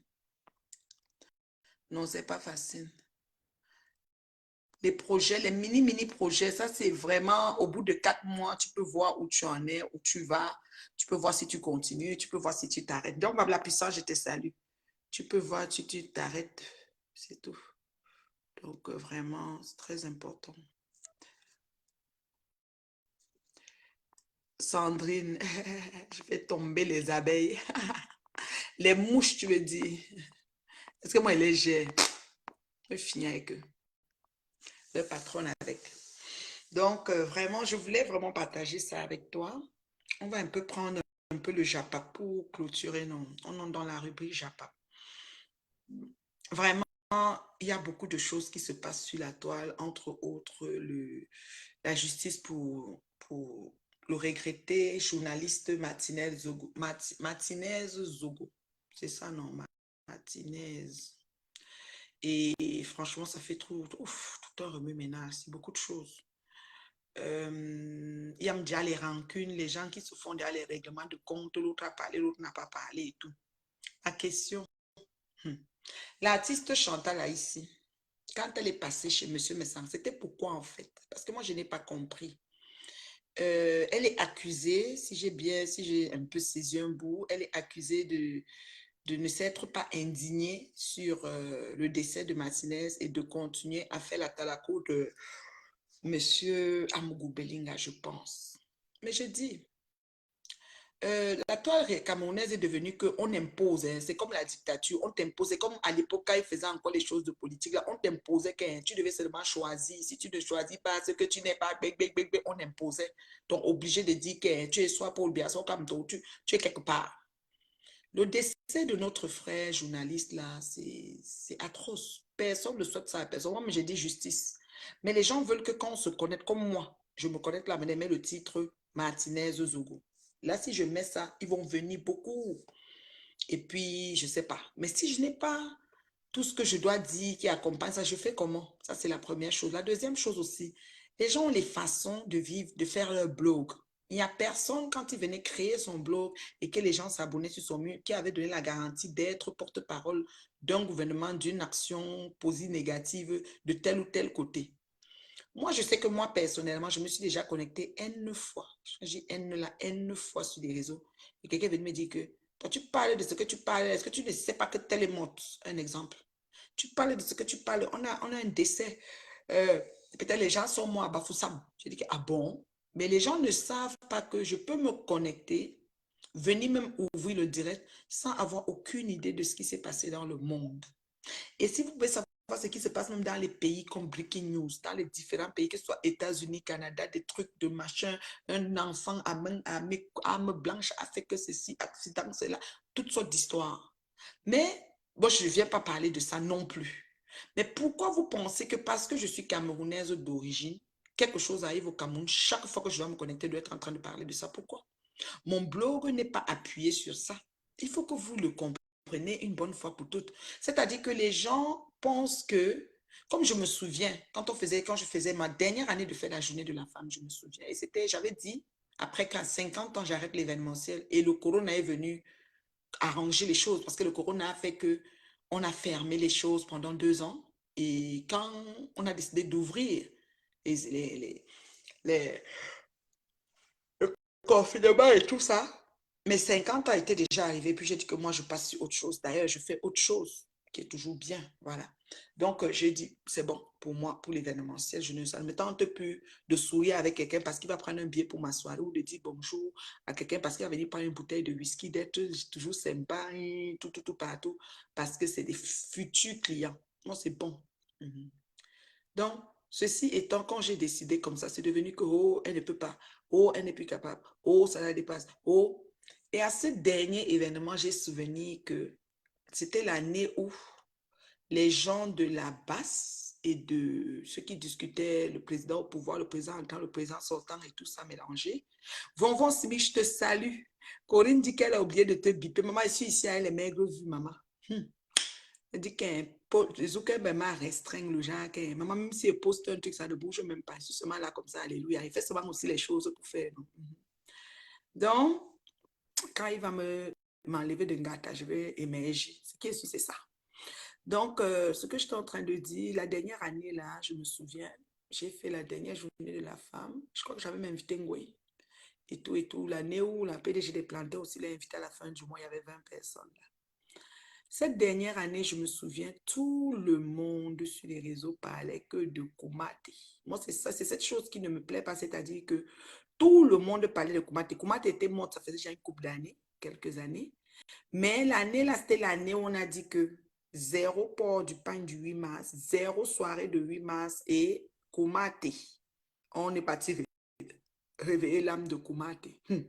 Non, c'est pas facile. Les projets, les mini projets, ça c'est vraiment au bout de 4 mois, tu peux voir où tu en es, où tu vas. Tu peux voir si tu continues, tu peux voir si tu t'arrêtes. Donc, la puissance, je te salue. Tu peux voir si tu t'arrêtes. C'est tout. Donc, vraiment, c'est très important. Sandrine, je fais tomber les abeilles. Les mouches, tu veux dire. Est-ce que moi, elle est légère? Je vais finir avec eux. Le patron avec. Donc, vraiment, je voulais vraiment partager ça avec toi. On va un peu prendre un peu le Japa pour clôturer. Non, on est dans la rubrique Japa. Vraiment, il y a beaucoup de choses qui se passent sur la toile, entre autres la justice pour le regretté journaliste Martinez Zogo. Martinez Zogo. C'est ça, non? Martinez. Et franchement, ça fait tout un remue-ménage. C'est beaucoup de choses. Il y a déjà les rancunes, les gens qui se font déjà les règlements de compte, l'autre a parlé, l'autre n'a pas parlé et tout. La question, l'artiste Chantal là ici, quand elle est passée chez Monsieur Messang, c'était pourquoi en fait? Parce que moi, je n'ai pas compris. Elle est accusée, si j'ai un peu saisi un bout, elle est accusée de ne s'être pas indignée sur le décès de Martinez et de continuer à faire la talaco de Monsieur Amougou Belinga, je pense. Mais je dis, la toile camerounaise est devenue qu'on impose, hein, c'est comme la dictature, on t'impose, c'est comme à l'époque quand ils faisaient encore les choses de politique, là, on t'imposait que tu devais seulement choisir, si tu ne choisis pas ce que tu n'es pas, on imposait, donc obligé de dire que tu es soit Paul Biya, soit comme toi, tu es quelque part. Le décès de notre frère journaliste là, c'est atroce, personne ne souhaite ça à personne, moi mais j'ai dit justice, mais les gens veulent que quand on se connaisse comme moi, je me connecte là, mais le titre Martinez Zogo. Là, si je mets ça, ils vont venir beaucoup. Et puis, je ne sais pas. Mais si je n'ai pas tout ce que je dois dire qui accompagne ça, je fais comment? Ça, c'est la première chose. La deuxième chose aussi, les gens ont les façons de vivre, de faire leur blog. Il n'y a personne, quand il venait créer son blog et que les gens s'abonnaient sur son mur, qui avait donné la garantie d'être porte-parole d'un gouvernement, d'une action positive, négative, de tel ou tel côté. Moi, je sais que moi, personnellement, je me suis déjà connectée N fois. J'ai N fois sur les réseaux. Et quelqu'un vient me dire que toi, tu parles de ce que tu parles. Est-ce que tu ne sais pas que tel est mort? Un exemple. Tu parles de ce que tu parles. On a un décès. Peut-être les gens sont morts à Bafoussam. Je dis que, ah bon? Mais les gens ne savent pas que je peux me connecter, venir même ouvrir le direct sans avoir aucune idée de ce qui s'est passé dans le monde. Et si vous pouvez savoir ce qui se passe même dans les pays comme Breaking News, dans les différents pays, que ce soit États-Unis, Canada, des trucs de machin, un enfant à arme blanche a fait que ceci, accident, cela, toutes sortes d'histoires. Mais, bon, je ne viens pas parler de ça non plus. Mais pourquoi vous pensez que parce que je suis camerounaise d'origine, quelque chose arrive au Cameroun, chaque fois que je dois me connecter, je dois être en train de parler de ça? Pourquoi? Mon blog n'est pas appuyé sur ça. Il faut que vous le compreniez une bonne fois pour toutes. C'est-à-dire que les gens pensent que, comme je me souviens, quand je faisais ma dernière année de faire la journée de la femme, je me souviens, et c'était, j'avais dit, après 50 ans, j'arrête l'événementiel. Et le corona est venu arranger les choses parce que le corona a fait que on a fermé les choses pendant 2 ans. Et quand on a décidé d'ouvrir les confinement et tout ça, mes 50 ans étaient déjà arrivés. Puis j'ai dit que moi, je passe sur autre chose. D'ailleurs, je fais autre chose qui est toujours bien. Voilà. Donc, j'ai dit, c'est bon pour moi, pour l'événementiel. Ça ne me tente plus de sourire avec quelqu'un parce qu'il va prendre un billet pour ma soirée ou de dire bonjour à quelqu'un parce qu'il va venir prendre une bouteille de whisky, d'être toujours sympa, tout partout, parce que c'est des futurs clients. Moi, c'est bon. Donc, ceci étant, quand j'ai décidé comme ça, c'est devenu que, oh, elle ne peut pas, oh, elle n'est plus capable, oh, ça la dépasse, oh. Et à ce dernier événement, j'ai souvenir que c'était l'année où les gens de la basse et de ceux qui discutaient, le président au pouvoir, le président entrant, le président sortant et tout ça mélangé, vont, Simi, je te salue. Corinne dit qu'elle a oublié de te biper. Maman, je suis ici, elle est maigre vue, maman. Elle dit qu'un Zuckerberg m'a restreint le genre. Maman, même si elle poste un truc, ça ne bouge même pas. Je suis seulement là comme ça, alléluia. Il fait seulement aussi les choses pour faire. Donc, quand il va m'enlever de gâteau, je vais émerger. Ce qui est sûr, c'est ça. Donc, ce que j'étais en train de dire, la dernière année, là, je me souviens, j'ai fait la dernière journée de la femme. Je crois que j'avais même invité Ngoï et tout et tout. L'année où la PDG des plantés aussi l'a invité à la fin du mois, il y avait 20 personnes là. Cette dernière année, je me souviens, tout le monde sur les réseaux parlait que de Koumaté. Moi, c'est ça, c'est cette chose qui ne me plaît pas, c'est-à-dire que tout le monde parlait de Koumaté. Koumaté était morte, ça faisait déjà une couple d'années, quelques années. Mais l'année là, c'était l'année où on a dit que zéro port du pain du 8 mars, zéro soirée de 8 mars et Koumaté. On est parti réveiller l'âme de Koumaté. Il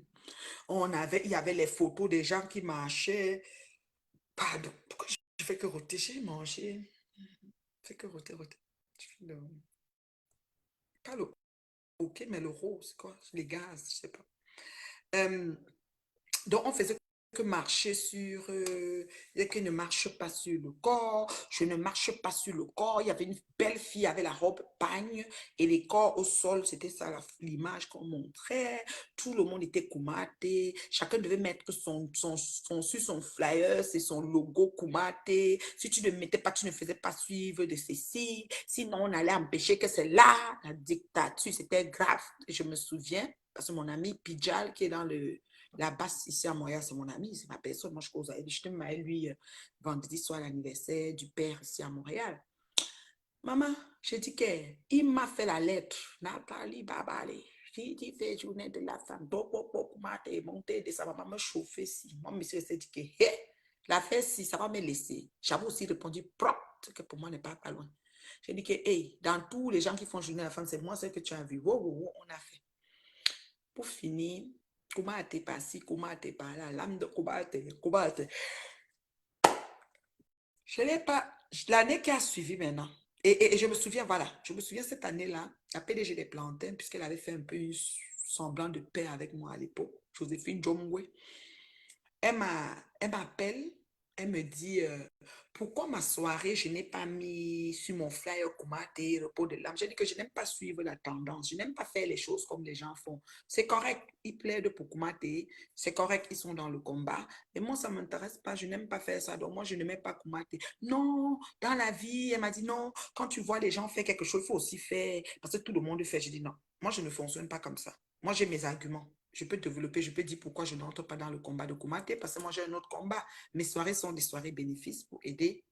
y avait les photos des gens qui marchaient. Pardon, pourquoi je fais que roter? J'ai mangé. Je fais que roter. Pas le ok, mais le rose, quoi. Les gaz, je sais pas. Donc, on faisait que marcher sur... que ne marche pas sur le corps. Je ne marche pas sur le corps. Il y avait une belle fille avec la robe pagne et les corps au sol. C'était ça l'image qu'on montrait. Tout le monde était Koumaté. Chacun devait mettre sur son flyer, c'est son logo Koumaté. Si tu ne mettais pas, tu ne faisais pas suivre de ceci. Sinon, on allait empêcher que c'est là. La dictature, c'était grave. Je me souviens, parce que mon ami Pidjal, qui est dans la basse ici à Montréal, c'est mon ami, c'est ma personne. Moi, je cause avec lui. Je te mets lui vendredi soir l'anniversaire du père ici à Montréal. Maman, je dis qu'il m'a fait la lettre. Nathalie Babale. J'ai fait journée de la femme. Donc, m'as monté de ça. Maman me chauffait si. Moi, monsieur s'est dit que la fête, si ça va me laisser. J'avais aussi répondu propre, que pour moi n'est pas loin. J'ai dit que, hey, dans tous les gens qui font journée de la femme, c'est moi ce que tu as vu. Wow, on a fait. Pour finir, comment t'es passé, comment t'es par là, l'âme de comment t'es. Je n'ai pas, l'année qui a suivi maintenant, et je me souviens, voilà, je me souviens cette année-là, la PDG des plantains, puisqu'elle avait fait un peu un semblant de paix avec moi à l'époque, Joséphine Jomwe, elle m'appelle, elle me dit, pourquoi ma soirée, je n'ai pas mis sur mon flyer Koumaté, repos de l'âme. J'ai dit que je n'aime pas suivre la tendance, je n'aime pas faire les choses comme les gens font. C'est correct, ils plaident pour Koumaté, c'est correct, ils sont dans le combat. Et moi, ça ne m'intéresse pas, je n'aime pas faire ça, donc moi, je ne mets pas Koumaté. Non, dans la vie, elle m'a dit non, quand tu vois les gens faire quelque chose, il faut aussi faire, parce que tout le monde fait. J'ai dit non, moi, je ne fonctionne pas comme ça. Moi, j'ai mes arguments. Je peux développer, je peux dire pourquoi je n'entre pas dans le combat de Koumaté, parce que moi j'ai un autre combat. Mes soirées sont des soirées bénéfices pour aider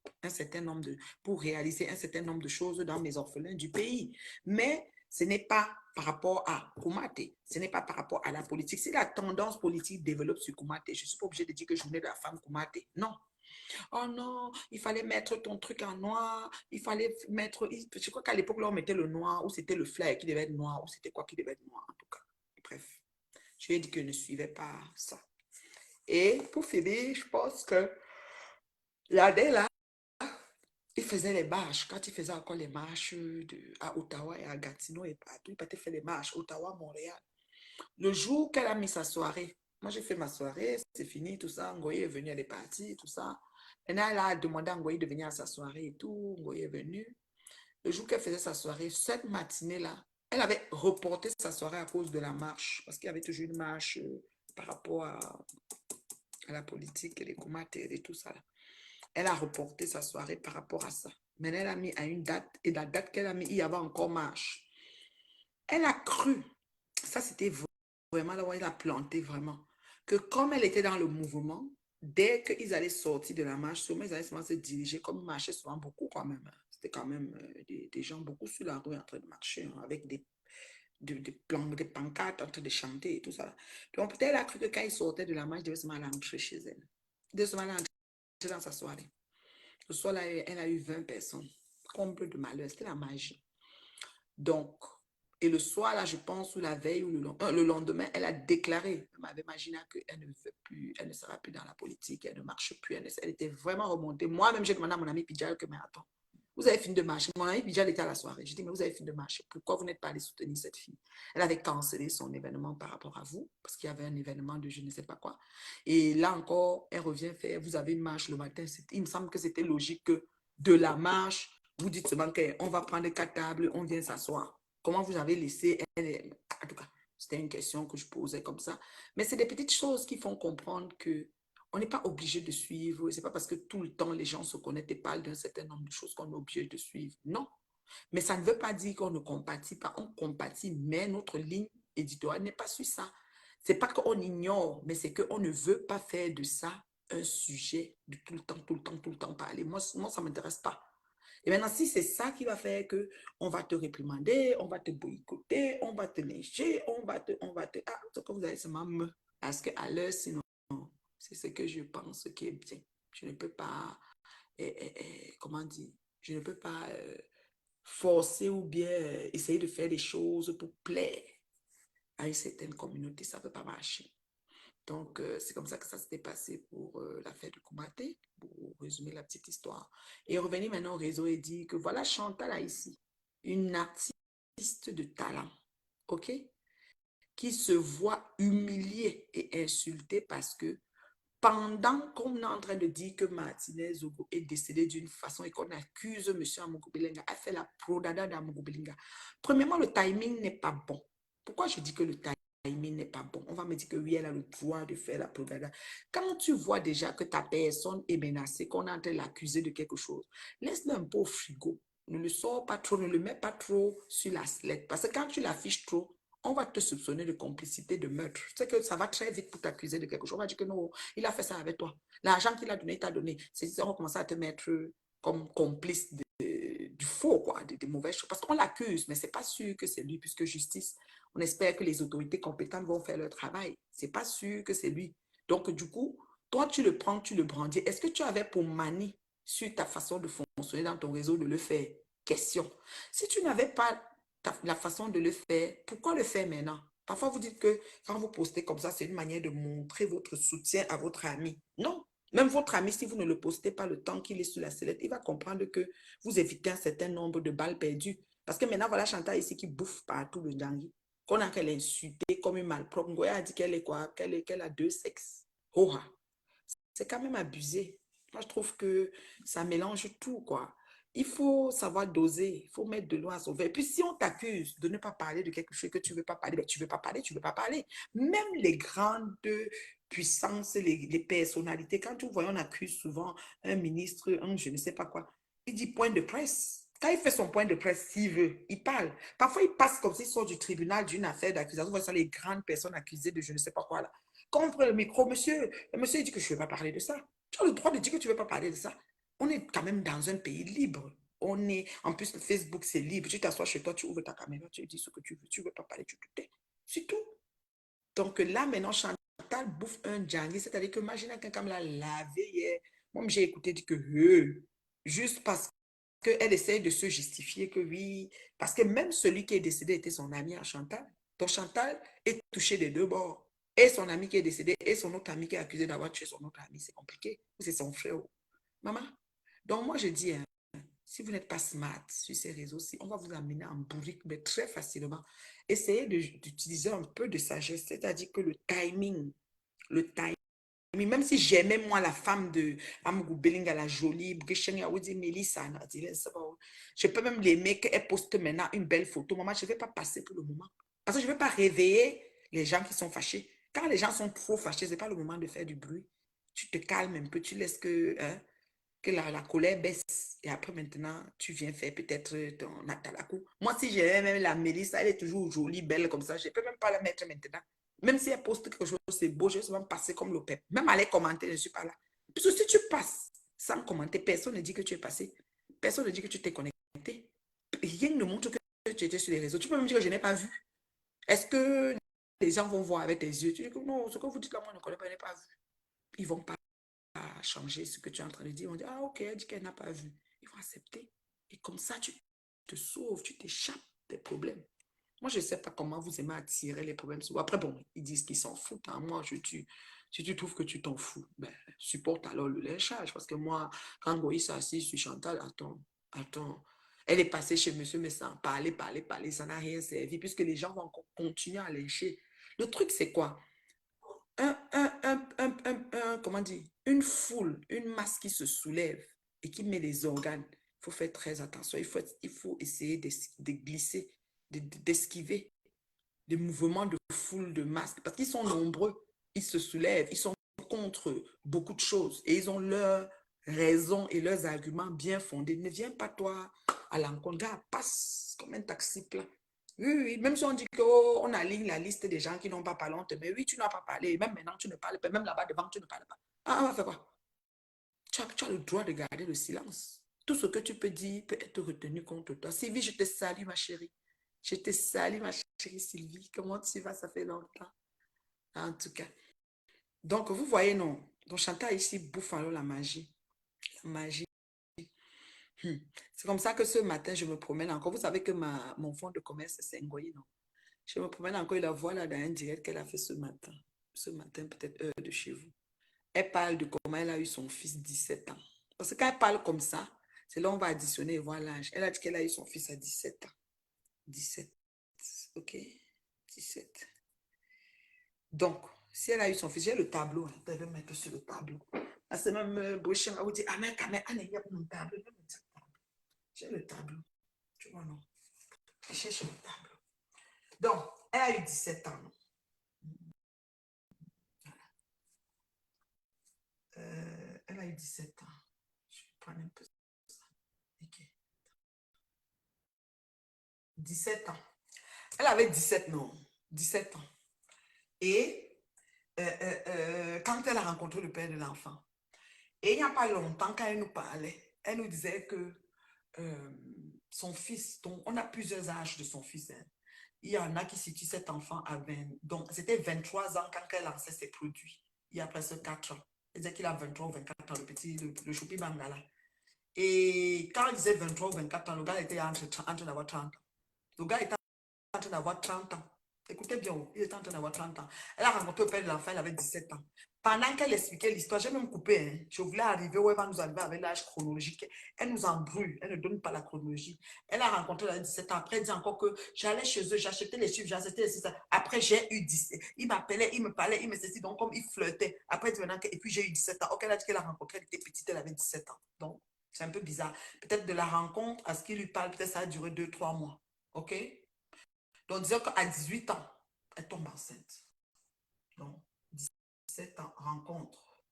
pour réaliser un certain nombre de choses dans mes orphelins du pays. Mais ce n'est pas par rapport à Koumaté, ce n'est pas par rapport à la politique. Si la tendance politique développe sur Koumaté, je ne suis pas obligée de dire que je venais de la femme Koumaté. Non. Oh non, il fallait mettre ton truc en noir, il fallait mettre, je crois qu'à l'époque, là, on mettait le noir, ou c'était le flair qui devait être noir, ou c'était quoi qui devait être noir, en tout cas. Bref, je lui ai dit que je ne suivais pas ça. Et pour finir, je pense que l'année là, il faisait les marches. Quand il faisait encore les marches à Ottawa et à Gatineau et partout, il partait faire les marches, Ottawa, Montréal. Le jour qu'elle a mis sa soirée, moi j'ai fait ma soirée, c'est fini, tout ça. Ngoye est venu, elle est partie, tout ça. Maintenant, elle a demandé à Ngoye de venir à sa soirée et tout. Ngoye est venu. Le jour qu'elle faisait sa soirée, cette matinée-là, elle avait reporté sa soirée à cause de la marche. Parce qu'il y avait toujours une marche par rapport à la politique et les commentaires et tout ça. Là. Elle a reporté sa soirée par rapport à ça. Mais elle a mis à une date, et la date qu'elle a mis, il y avait encore marche. Elle a cru, ça c'était vraiment là où elle a planté vraiment, que comme elle était dans le mouvement, dès qu'ils allaient sortir de la marche, sûrement ils allaient se diriger, comme ils marchaient souvent beaucoup quand même. C'était quand même des gens beaucoup sur la rue en train de marcher, hein, avec des pancartes en train de chanter et tout ça. Donc peut-être elle a cru que quand ils sortaient de la marche, ils devaient se mettre à entrer chez elle. Ils devaient se mettre à entrer dans sa soirée. Le soir, là, elle a eu 20 personnes. Comble de malheur, c'était la magie. Donc, et le soir, là, je pense, ou la veille, ou le lendemain, elle a déclaré, elle m'avait imaginé qu'elle ne veut plus, elle ne sera plus dans la politique, elle ne marche plus, elle était vraiment remontée. Moi-même, j'ai demandé à mon ami Pidjal que, mais attends, vous avez fini de marcher. Mon ami Pidjal était à la soirée. J'ai dit, mais vous avez fini de marcher. Pourquoi vous n'êtes pas allé soutenir cette fille? Elle avait cancellé son événement par rapport à vous, parce qu'il y avait un événement de je ne sais pas quoi. Et là encore, elle revient faire, vous avez une marche le matin. Il me semble que c'était logique que de la marche, vous dites seulement qu'on va prendre 4 tables, on vient s'asseoir. Comment vous avez laissé elle? En tout cas, c'était une question que je posais comme ça. Mais c'est des petites choses qui font comprendre que on n'est pas obligé de suivre. C'est pas parce que tout le temps les gens se connaissent et parlent d'un certain nombre de choses qu'on est obligé de suivre. Non. Mais ça ne veut pas dire qu'on ne compatit pas. On compatit, mais notre ligne éditoriale n'est pas sur ça. C'est pas qu'on ignore, mais c'est qu'on ne veut pas faire de ça un sujet de tout le temps, tout le temps, tout le temps parler. Moi ça ne m'intéresse pas. Et maintenant, si c'est ça qui va faire que on va te réprimander, on va te boycotter, on va te lyncher, ah, c'est que vous allez seulement me. Parce qu'à l'heure, sinon, c'est ce que je pense qui est bien. Je ne peux pas, comment dire, je ne peux pas forcer ou bien essayer de faire des choses pour plaire à une certaine communauté. Ça ne peut pas marcher. Donc, c'est comme ça que ça s'était passé pour l'affaire de Koumaté, pour résumer la petite histoire. Et revenir maintenant au réseau et dire que voilà Chantal là ici, une artiste de talent, ok, qui se voit humiliée et insultée parce que pendant qu'on est en train de dire que Martinez Zogo est décédé d'une façon et qu'on accuse M. Amogo Belenga, a fait la prodada d'Amogo Belenga. Premièrement, le timing n'est pas bon. Pourquoi je dis que le timing n'est pas bon? On va me dire que oui, elle a le droit de faire la prodada. Quand tu vois déjà que ta personne est menacée, qu'on est en train de l'accuser de quelque chose, laisse-le un peu au frigo. Ne le sors pas trop, ne le mets pas trop sur la sellette. Parce que quand tu l'affiches trop, on va te soupçonner de complicité, de meurtre. Tu sais que ça va très vite pour t'accuser de quelque chose. On va dire que non, il a fait ça avec toi. L'argent qu'il a donné, il t'a donné. On va commencer à te mettre comme complice du faux, quoi, des mauvaises choses. Parce qu'on l'accuse, mais ce n'est pas sûr que c'est lui, puisque justice, on espère que les autorités compétentes vont faire leur travail. Ce n'est pas sûr que c'est lui. Donc, du coup, toi, tu le prends, tu le brandis. Est-ce que tu avais pour manie sur ta façon de fonctionner dans ton réseau de le faire? Question. Si tu n'avais pas la façon de le faire, pourquoi le faire maintenant? Parfois, vous dites que quand vous postez comme ça, c'est une manière de montrer votre soutien à votre ami. Non. Même votre ami, si vous ne le postez pas le temps qu'il est sur la sellette, il va comprendre que vous évitez un certain nombre de balles perdues. Parce que maintenant, voilà Chantal ici qui bouffe partout le dangui. Qu'on a qu'elle insultée comme une malpropre. Ngoya a dit qu'elle est quoi? Qu'elle a 2 sexes. Oh, c'est quand même abusé. Moi, je trouve que ça mélange tout, quoi. Il faut savoir doser, il faut mettre de l'eau à sauver. Et puis, si on t'accuse de ne pas parler de quelque chose que tu ne veux pas parler, ben, tu ne veux pas parler, tu ne veux pas parler. Même les grandes puissances, les personnalités, quand tu vois, on accuse souvent un ministre, un je ne sais pas quoi, il dit point de presse. Quand il fait son point de presse, s'il veut, il parle. Parfois, il passe comme s'il sort du tribunal d'une affaire d'accusation. Vous voyez ça, les grandes personnes accusées de je ne sais pas quoi là. Contre le micro, monsieur, le monsieur dit que je ne veux pas parler de ça. Tu as le droit de dire que tu ne veux pas parler de ça. On est quand même dans un pays libre. On est, en plus, le Facebook, c'est libre. Tu t'assois chez toi, tu ouvres ta caméra, tu dis ce que tu veux. Tu ne veux pas parler, tu te tais. C'est tout. Donc là, maintenant, Chantal bouffe un djangui, c'est-à-dire que imagine quelqu'un l'a lavé hier, Moi, j'ai écouté dire que juste parce qu'elle essaye de se justifier que oui, parce que même celui qui est décédé était son ami à Chantal. Donc Chantal est touchée des deux bords. Et son ami qui est décédé et son autre ami qui est accusé d'avoir tué son autre ami. C'est compliqué. C'est son frère. Maman. Donc moi, je dis, hein, si vous n'êtes pas smart sur ces réseaux-ci, on va vous amener en bourrique, mais très facilement. Essayez d'utiliser un peu de sagesse, c'est-à-dire que le timing, même si j'aimais moi la femme de Amgou Belinga, la jolie, Mélissa, je peux même l'aimer qu'elle poste maintenant une belle photo. Maman, je ne vais pas passer pour le moment. Parce que je ne vais pas réveiller les gens qui sont fâchés. Quand les gens sont trop fâchés, ce n'est pas le moment de faire du bruit. Tu te calmes un peu, tu laisses que, hein, que la colère baisse. Et après, maintenant, tu viens faire peut-être ton atalakou. Moi, si j'ai même la Mélissa, elle est toujours jolie, belle comme ça. Je ne peux même pas la mettre maintenant. Même si elle poste quelque chose, c'est beau, je vais seulement passer comme le peuple. Même aller commenter, je ne suis pas là. Parce que si tu passes sans commenter, personne ne dit que tu es passé. Personne ne dit que tu t'es connecté. Rien ne montre que tu étais sur les réseaux. Tu peux même dire que je n'ai pas vu. Est-ce que les gens vont voir avec tes yeux? Tu dis que non, ce que vous dites là, moi, je ne connais pas, je n'ai pas vu. Ils ne vont pas changer ce que tu es en train de dire. Ils vont dire, ah ok, elle dit qu'elle n'a pas vu. Ils vont accepter. Et comme ça, tu te sauves, tu t'échappes des problèmes. Moi, je ne sais pas comment vous aimez attirer les problèmes. Après, bon, ils disent qu'ils s'en foutent. Hein. Moi, si tu trouves que tu t'en fous, ben, supporte alors le lynchage. Parce que moi, quand Goïs s'est assis sur Chantal, attends. Elle est passée chez monsieur, mais sans parler, ça n'a rien servi, puisque les gens vont continuer à lyncher. Le truc, c'est quoi? Comment dire? Une foule, une masse qui se soulève et qui met les organes. Il faut faire très attention. Il faut essayer de glisser, d'esquiver des mouvements de foule, de masse, parce qu'ils sont nombreux, ils se soulèvent, ils sont contre beaucoup de choses et ils ont leurs raisons et leurs arguments bien fondés. Ne viens pas toi à l'encontre, gars, passe comme un taxi plein. Oui, même si on dit qu'on aligne la liste des gens qui n'ont pas parlé, mais oui, tu n'as pas parlé, même maintenant tu ne parles pas, même là-bas devant tu ne parles pas. Ah, on va faire quoi? Tu as le droit de garder le silence. Tout ce que tu peux dire peut être retenu contre toi. Sylvie, je te salue, ma chérie. Je te salue, ma chérie Sylvie. Comment tu vas? Ça fait longtemps. En tout cas. Donc, vous voyez, non. Donc, Chantal ici bouffe alors la magie. La magie. C'est comme ça que ce matin, je me promène encore. Vous savez que mon fonds de commerce, c'est Ngoyi, non? Je me promène encore et la voix là dans un direct qu'elle a fait ce matin. Ce matin, peut-être heure de chez vous. Elle parle de comment elle a eu son fils 17 ans. Parce que quand elle parle comme ça, c'est là on va additionner et voir l'âge. Elle a dit qu'elle a eu son fils à 17 ans. 17. OK? 17. Donc, si elle a eu son fils, j'ai le tableau. Hein, je vais mettre sur le tableau. Là, c'est même Boucher va vous dire, ah mais quand même, il y a mon tableau. J'ai le tableau. Tu vois, non? Je cherche le tableau. Donc, elle a eu 17 ans. Elle a eu 17 ans. Je vais prendre un peu ça. OK. 17 ans. Elle avait 17, non, 17 ans. Et quand elle a rencontré le père de l'enfant, et il n'y a pas longtemps, quand elle nous parlait, elle nous disait que son fils, donc on a plusieurs âges de son fils. Hein. Il y en a qui situent cet enfant à 20, donc c'était 23 ans quand elle lançait ses produits, il y a presque 4 ans. Elle disait qu'il a 23 ou 24 ans, le petit, le choupi bangala. Et quand il disait 23 ou 24 ans, le gars était en train d'avoir 30 ans. Le gars était en train d'avoir 30 ans. Écoutez bien, il était en train d'avoir 30 ans. Elle a rencontré le père de l'enfant, il avait 17 ans. Pendant qu'elle expliquait l'histoire, j'ai même coupé. Hein. Je voulais arriver où elle va nous arriver avec l'âge chronologique. Elle nous embrouille, elle ne donne pas la chronologie. Elle a rencontré à 17 ans. Après, elle dit encore que j'allais chez eux, j'achetais les chiffres, j'achetais les chiffres. Après, j'ai eu 17. Il m'appelait, il me parlait, il me ceci. Donc, comme il flirtait. Après, il dit maintenant et puis j'ai eu 17 ans. Ok, elle a dit qu'elle a rencontré, elle était petite, elle avait 17 ans. Donc, c'est un peu bizarre. Peut-être de la rencontre à ce qu'il lui parle, peut-être ça a duré 2-3 mois. Ok? Donc, disons qu'à 18 ans, elle tombe enceinte. Donc, 17 ans, rencontre.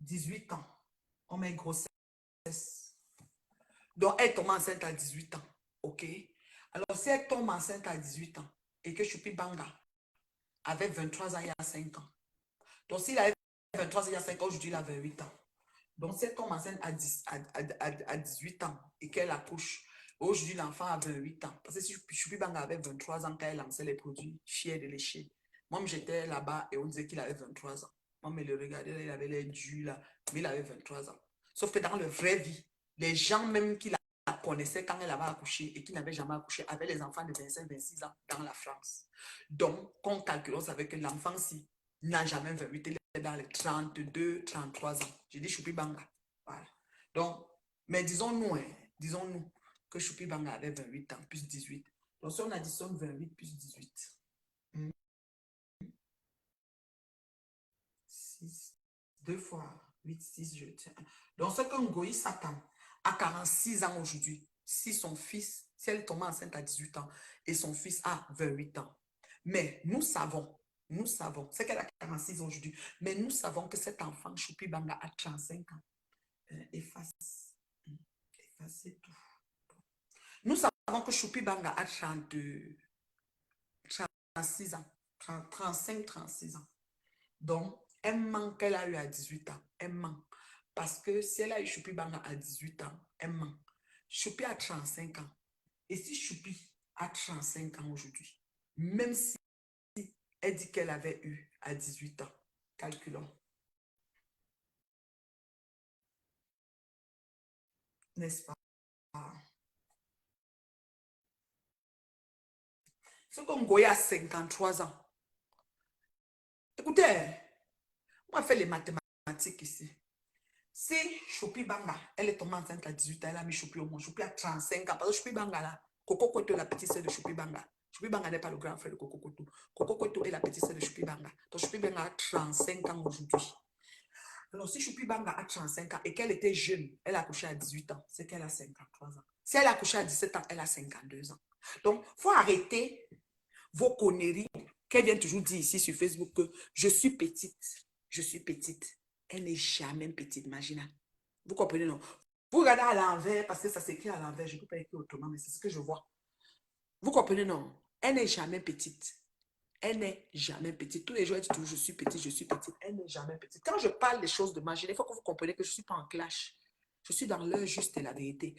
18 ans, on met grossesse. Donc, elle tombe enceinte à 18 ans. OK? Alors, si elle tombe enceinte à 18 ans et que Choupi Banga avait 23 ans il y a 5 ans. Donc, s'il avait 23 ans il y a 5 ans, aujourd'hui, il a 28 ans. Donc, si elle tombe enceinte à 18 ans et qu'elle accouche, aujourd'hui, l'enfant a 28 ans. Parce que si Choupi Banga avait 23 ans quand elle lançait les produits fiers de lécher, moi, j'étais là-bas et on disait qu'il avait 23 ans. Moi, mais le regardait, il avait les durs là, mais il avait 23 ans. Sauf que dans la vraie vie, les gens même qui la connaissaient quand elle avait accouché et qui n'avaient jamais accouché avaient les enfants de 25-26 ans dans la France. Donc, quand on calcule, on savait que l'enfant-ci n'a jamais 28, il est dans les 32-33 ans. J'ai dit Choupi Banga. Voilà. Donc, mais disons-nous, disons-nous que Choupi Banga avait 28 ans plus 18. Donc, si on additionne 28 plus 18, 6, 2 fois 8, 6, je tiens. Donc, ce qu'un Goï s'attend à 46 ans aujourd'hui, si son fils, si elle est tombée enceinte à 18 ans et son fils a 28 ans. Mais nous savons, c'est qu'elle a 46 ans aujourd'hui, mais nous savons que cet enfant, Choupi Banga, a 35 ans. Efface. Effacez tout. Nous savons que Choupi Banga a 36 ans, 35-36 ans. Donc, elle manque qu'elle a eu à 18 ans. Elle manque. Parce que si elle a eu Choupi Banga à 18 ans, elle manque. Choupi a 35 ans. Et si Choupi a 35 ans aujourd'hui, même si elle dit qu'elle avait eu à 18 ans, calculons. N'est-ce pas? Ce qu'on Goya a 53 ans. Écoutez, on a fait les mathématiques ici. Si Choupi Banga, elle est tombée enceinte à 18 ans, elle a mis Choupi au moins. Choupi a 35 ans. Parce que Choupi Banga, là, Coco Koto est la petite sœur de Choupi Banga. Choupi Banga n'est pas le grand frère de Coco Koto. Coco Koto est la petite sœur de Choupi Banga. Donc Choupi Banga a 35 ans aujourd'hui. Alors si Choupi Banga a 35 ans et qu'elle était jeune, elle a accouché à 18 ans, c'est qu'elle a 53 ans. Si elle a accouché à 17 ans, elle a 52 ans. Donc, il faut arrêter vos conneries qu'elle vient toujours dire ici sur Facebook que je suis petite. Je suis petite. Elle n'est jamais petite, Magina. Vous comprenez, non? Vous regardez à l'envers, parce que ça s'écrit à l'envers, je ne peux pas écrire autrement, mais c'est ce que je vois. Vous comprenez, non? Elle n'est jamais petite. Elle n'est jamais petite. Tous les jours, elle dit toujours, je suis petite, je suis petite. Elle n'est jamais petite. Quand je parle des choses de Magina, il faut que vous compreniez que je ne suis pas en clash. Je suis dans l'heure juste et la vérité.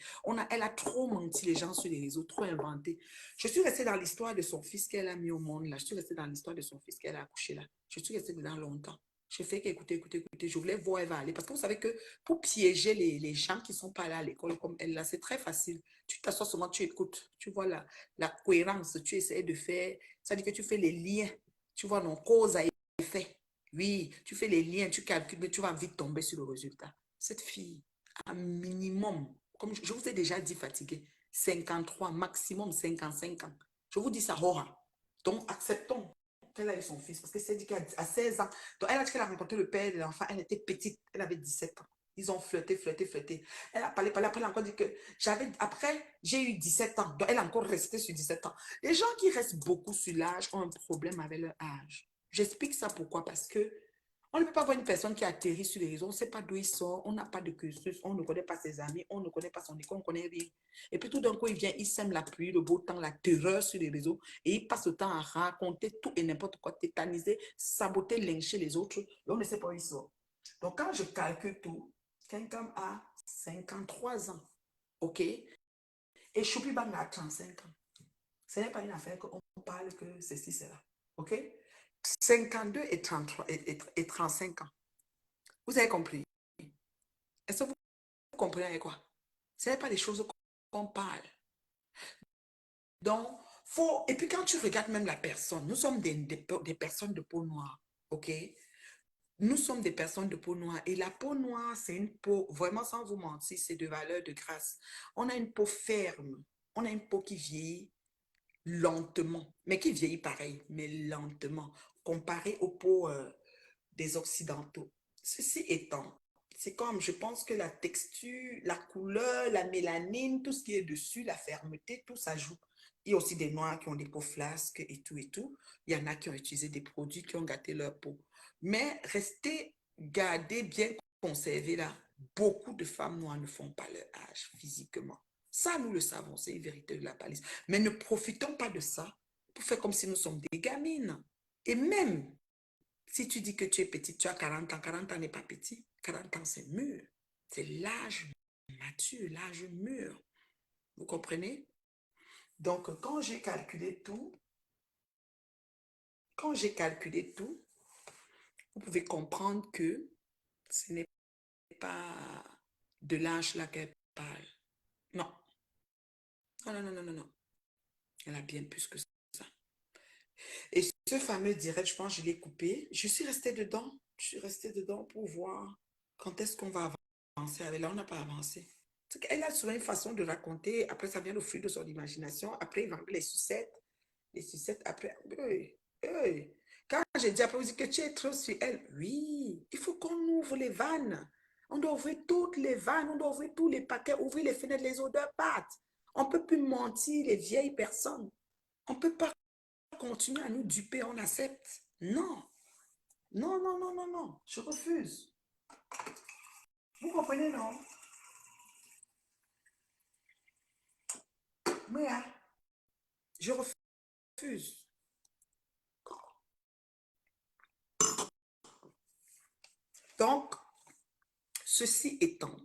Elle a trop menti les gens sur les réseaux, trop inventé. Je suis restée dans l'histoire de son fils qu'elle a mis au monde là. Je suis restée dans l'histoire de son fils qu'elle a accouché là. Je suis restée dedans longtemps. Je fais qu'écouter, écouter, écouter. Je voulais voir où elle va aller. Parce que vous savez que pour piéger les gens qui ne sont pas là à l'école comme elle là, c'est très facile. Tu t'assois seulement, tu écoutes. Tu vois la cohérence. Tu essaies de faire. Ça dit que tu fais les liens. Tu vois, non, cause à effet. Oui, tu fais les liens, tu calcules, mais tu vas vite tomber sur le résultat. Cette fille, un minimum, comme je vous ai déjà dit, fatigué, 53, maximum 55 ans. Je vous dis ça, Hora. Donc, acceptons qu'elle a eu son fils, parce que c'est dit qu'à 16 ans, donc elle a dit qu'elle a rencontré le père de l'enfant, elle était petite, elle avait 17 ans. Ils ont flirté, flirté, flirté. Elle a parlé, parlé, après elle a encore dit que après, j'ai eu 17 ans, donc elle a encore resté sur 17 ans. Les gens qui restent beaucoup sur l'âge ont un problème avec leur âge. J'explique ça pourquoi, parce que on ne peut pas voir une personne qui atterrit sur les réseaux, on ne sait pas d'où il sort, on n'a pas de cursus, on ne connaît pas ses amis, on ne connaît pas son école, on ne connaît rien. Et puis tout d'un coup, il vient, il sème la pluie, le beau temps, la terreur sur les réseaux et il passe le temps à raconter tout et n'importe quoi, tétaniser, saboter, lyncher les autres et on ne sait pas où il sort. Donc quand je calcule tout, quelqu'un a 53 ans, ok? Et Choupi Banga a 35 ans. Ce n'est pas une affaire qu'on parle que ceci, cela, ok? 52 et 33 et 35 ans. Vous avez compris? Est-ce que vous comprenez avec quoi? Ce n'est pas des choses qu'on parle. Donc, faut... Et puis quand tu regardes même la personne, nous sommes des personnes de peau noire, ok? Nous sommes des personnes de peau noire. Et la peau noire, c'est une peau, vraiment sans vous mentir, c'est de valeur de grâce. On a une peau ferme. On a une peau qui vieillit lentement, mais qui vieillit pareil, mais lentement, comparé aux peaux des Occidentaux. Ceci étant, c'est comme, je pense que la texture, la couleur, la mélanine, tout ce qui est dessus, la fermeté, tout ça joue. Il y a aussi des noirs qui ont des peaux flasques et tout et tout. Il y en a qui ont utilisé des produits qui ont gâté leur peau. Mais restez, gardez bien conservé là. Beaucoup de femmes noires ne font pas leur âge physiquement. Ça, nous le savons, c'est une vérité de la palisse. Mais ne profitons pas de ça pour faire comme si nous sommes des gamines. Et même si tu dis que tu es petite, tu as 40 ans, 40 ans n'est pas petit. 40 ans, c'est mûr. C'est l'âge mature, l'âge mûr. Vous comprenez? Donc, quand j'ai calculé tout, vous pouvez comprendre que ce n'est pas de l'âge là qu'elle parle. Non. Non, non, non, non, non, non. Elle a bien plus que ça. Et ce fameux direct, je pense que je l'ai coupé. Je suis restée dedans. Je suis restée dedans pour voir quand est-ce qu'on va avancer. Avec là, on n'a pas avancé. Elle a souvent une façon de raconter. Après, ça vient au fruit de son imagination. Après, il va les sucettes. Les sucettes, après. Hey, hey. Quand j'ai dit après, vous dites que tu es trop sur elle. Oui, il faut qu'on ouvre les vannes. On doit ouvrir toutes les vannes. On doit ouvrir tous les paquets, ouvrir les fenêtres, les odeurs partent. On ne peut plus mentir, les vieilles personnes. On ne peut pas continuer à nous duper, on accepte. Non. Non, non, non, non, non. Je refuse. Vous comprenez, non? Mais je refuse. Donc, ceci étant,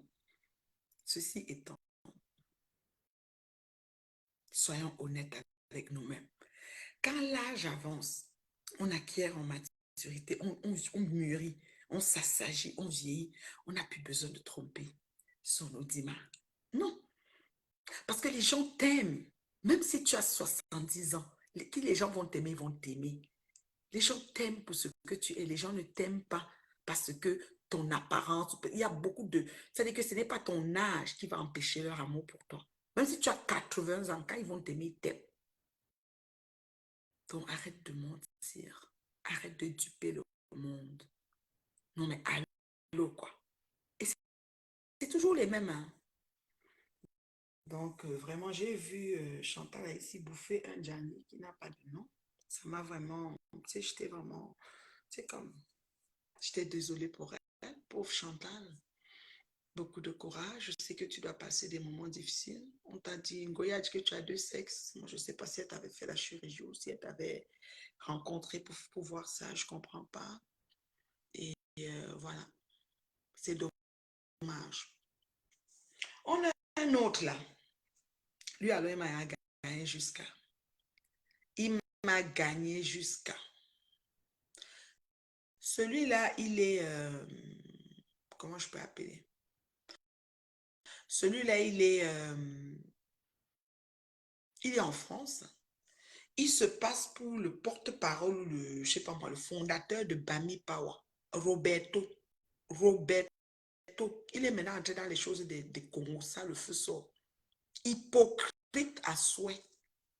soyons honnêtes avec nous-mêmes. Quand l'âge avance, on acquiert en maturité, on mûrit, on s'assagit, on vieillit, on n'a plus besoin de tromper son audimat. Non. Parce que les gens t'aiment. Même si tu as 70 ans, les gens vont t'aimer, ils vont t'aimer. Les gens t'aiment pour ce que tu es. Les gens ne t'aiment pas parce que ton apparence, il y a beaucoup de... C'est-à-dire que ce n'est pas ton âge qui va empêcher leur amour pour toi. Même si tu as 80 ans, quand ils vont t'aimer, ils t'aiment. Donc arrête de mentir. Arrête de duper le monde. Non mais allô quoi. Et c'est toujours les mêmes. Hein. Donc vraiment, j'ai vu Chantal ici bouffer un Gianni qui n'a pas de nom. Ça m'a vraiment... Tu sais, j'étais vraiment... Tu sais, comme... J'étais désolée pour elle, pauvre Chantal. Beaucoup de courage. Je sais que tu dois passer des moments difficiles. On t'a dit, Ngoya a dit que tu as deux sexes. Moi, je ne sais pas si elle t'avait fait la chirurgie ou si elle t'avait rencontré pour voir ça. Je ne comprends pas. Et voilà. C'est dommage. On a un autre là. Lui, alors, il m'a gagné jusqu'à. Il m'a gagné jusqu'à. Celui-là, il est... comment je peux appeler? Celui-là, il est en France. Il se passe pour le porte-parole, je sais pas moi, le fondateur de Bami Power, Roberto. Roberto. Il est maintenant entré dans les choses des Congo, ça le feu sort. Hypocrite à souhait.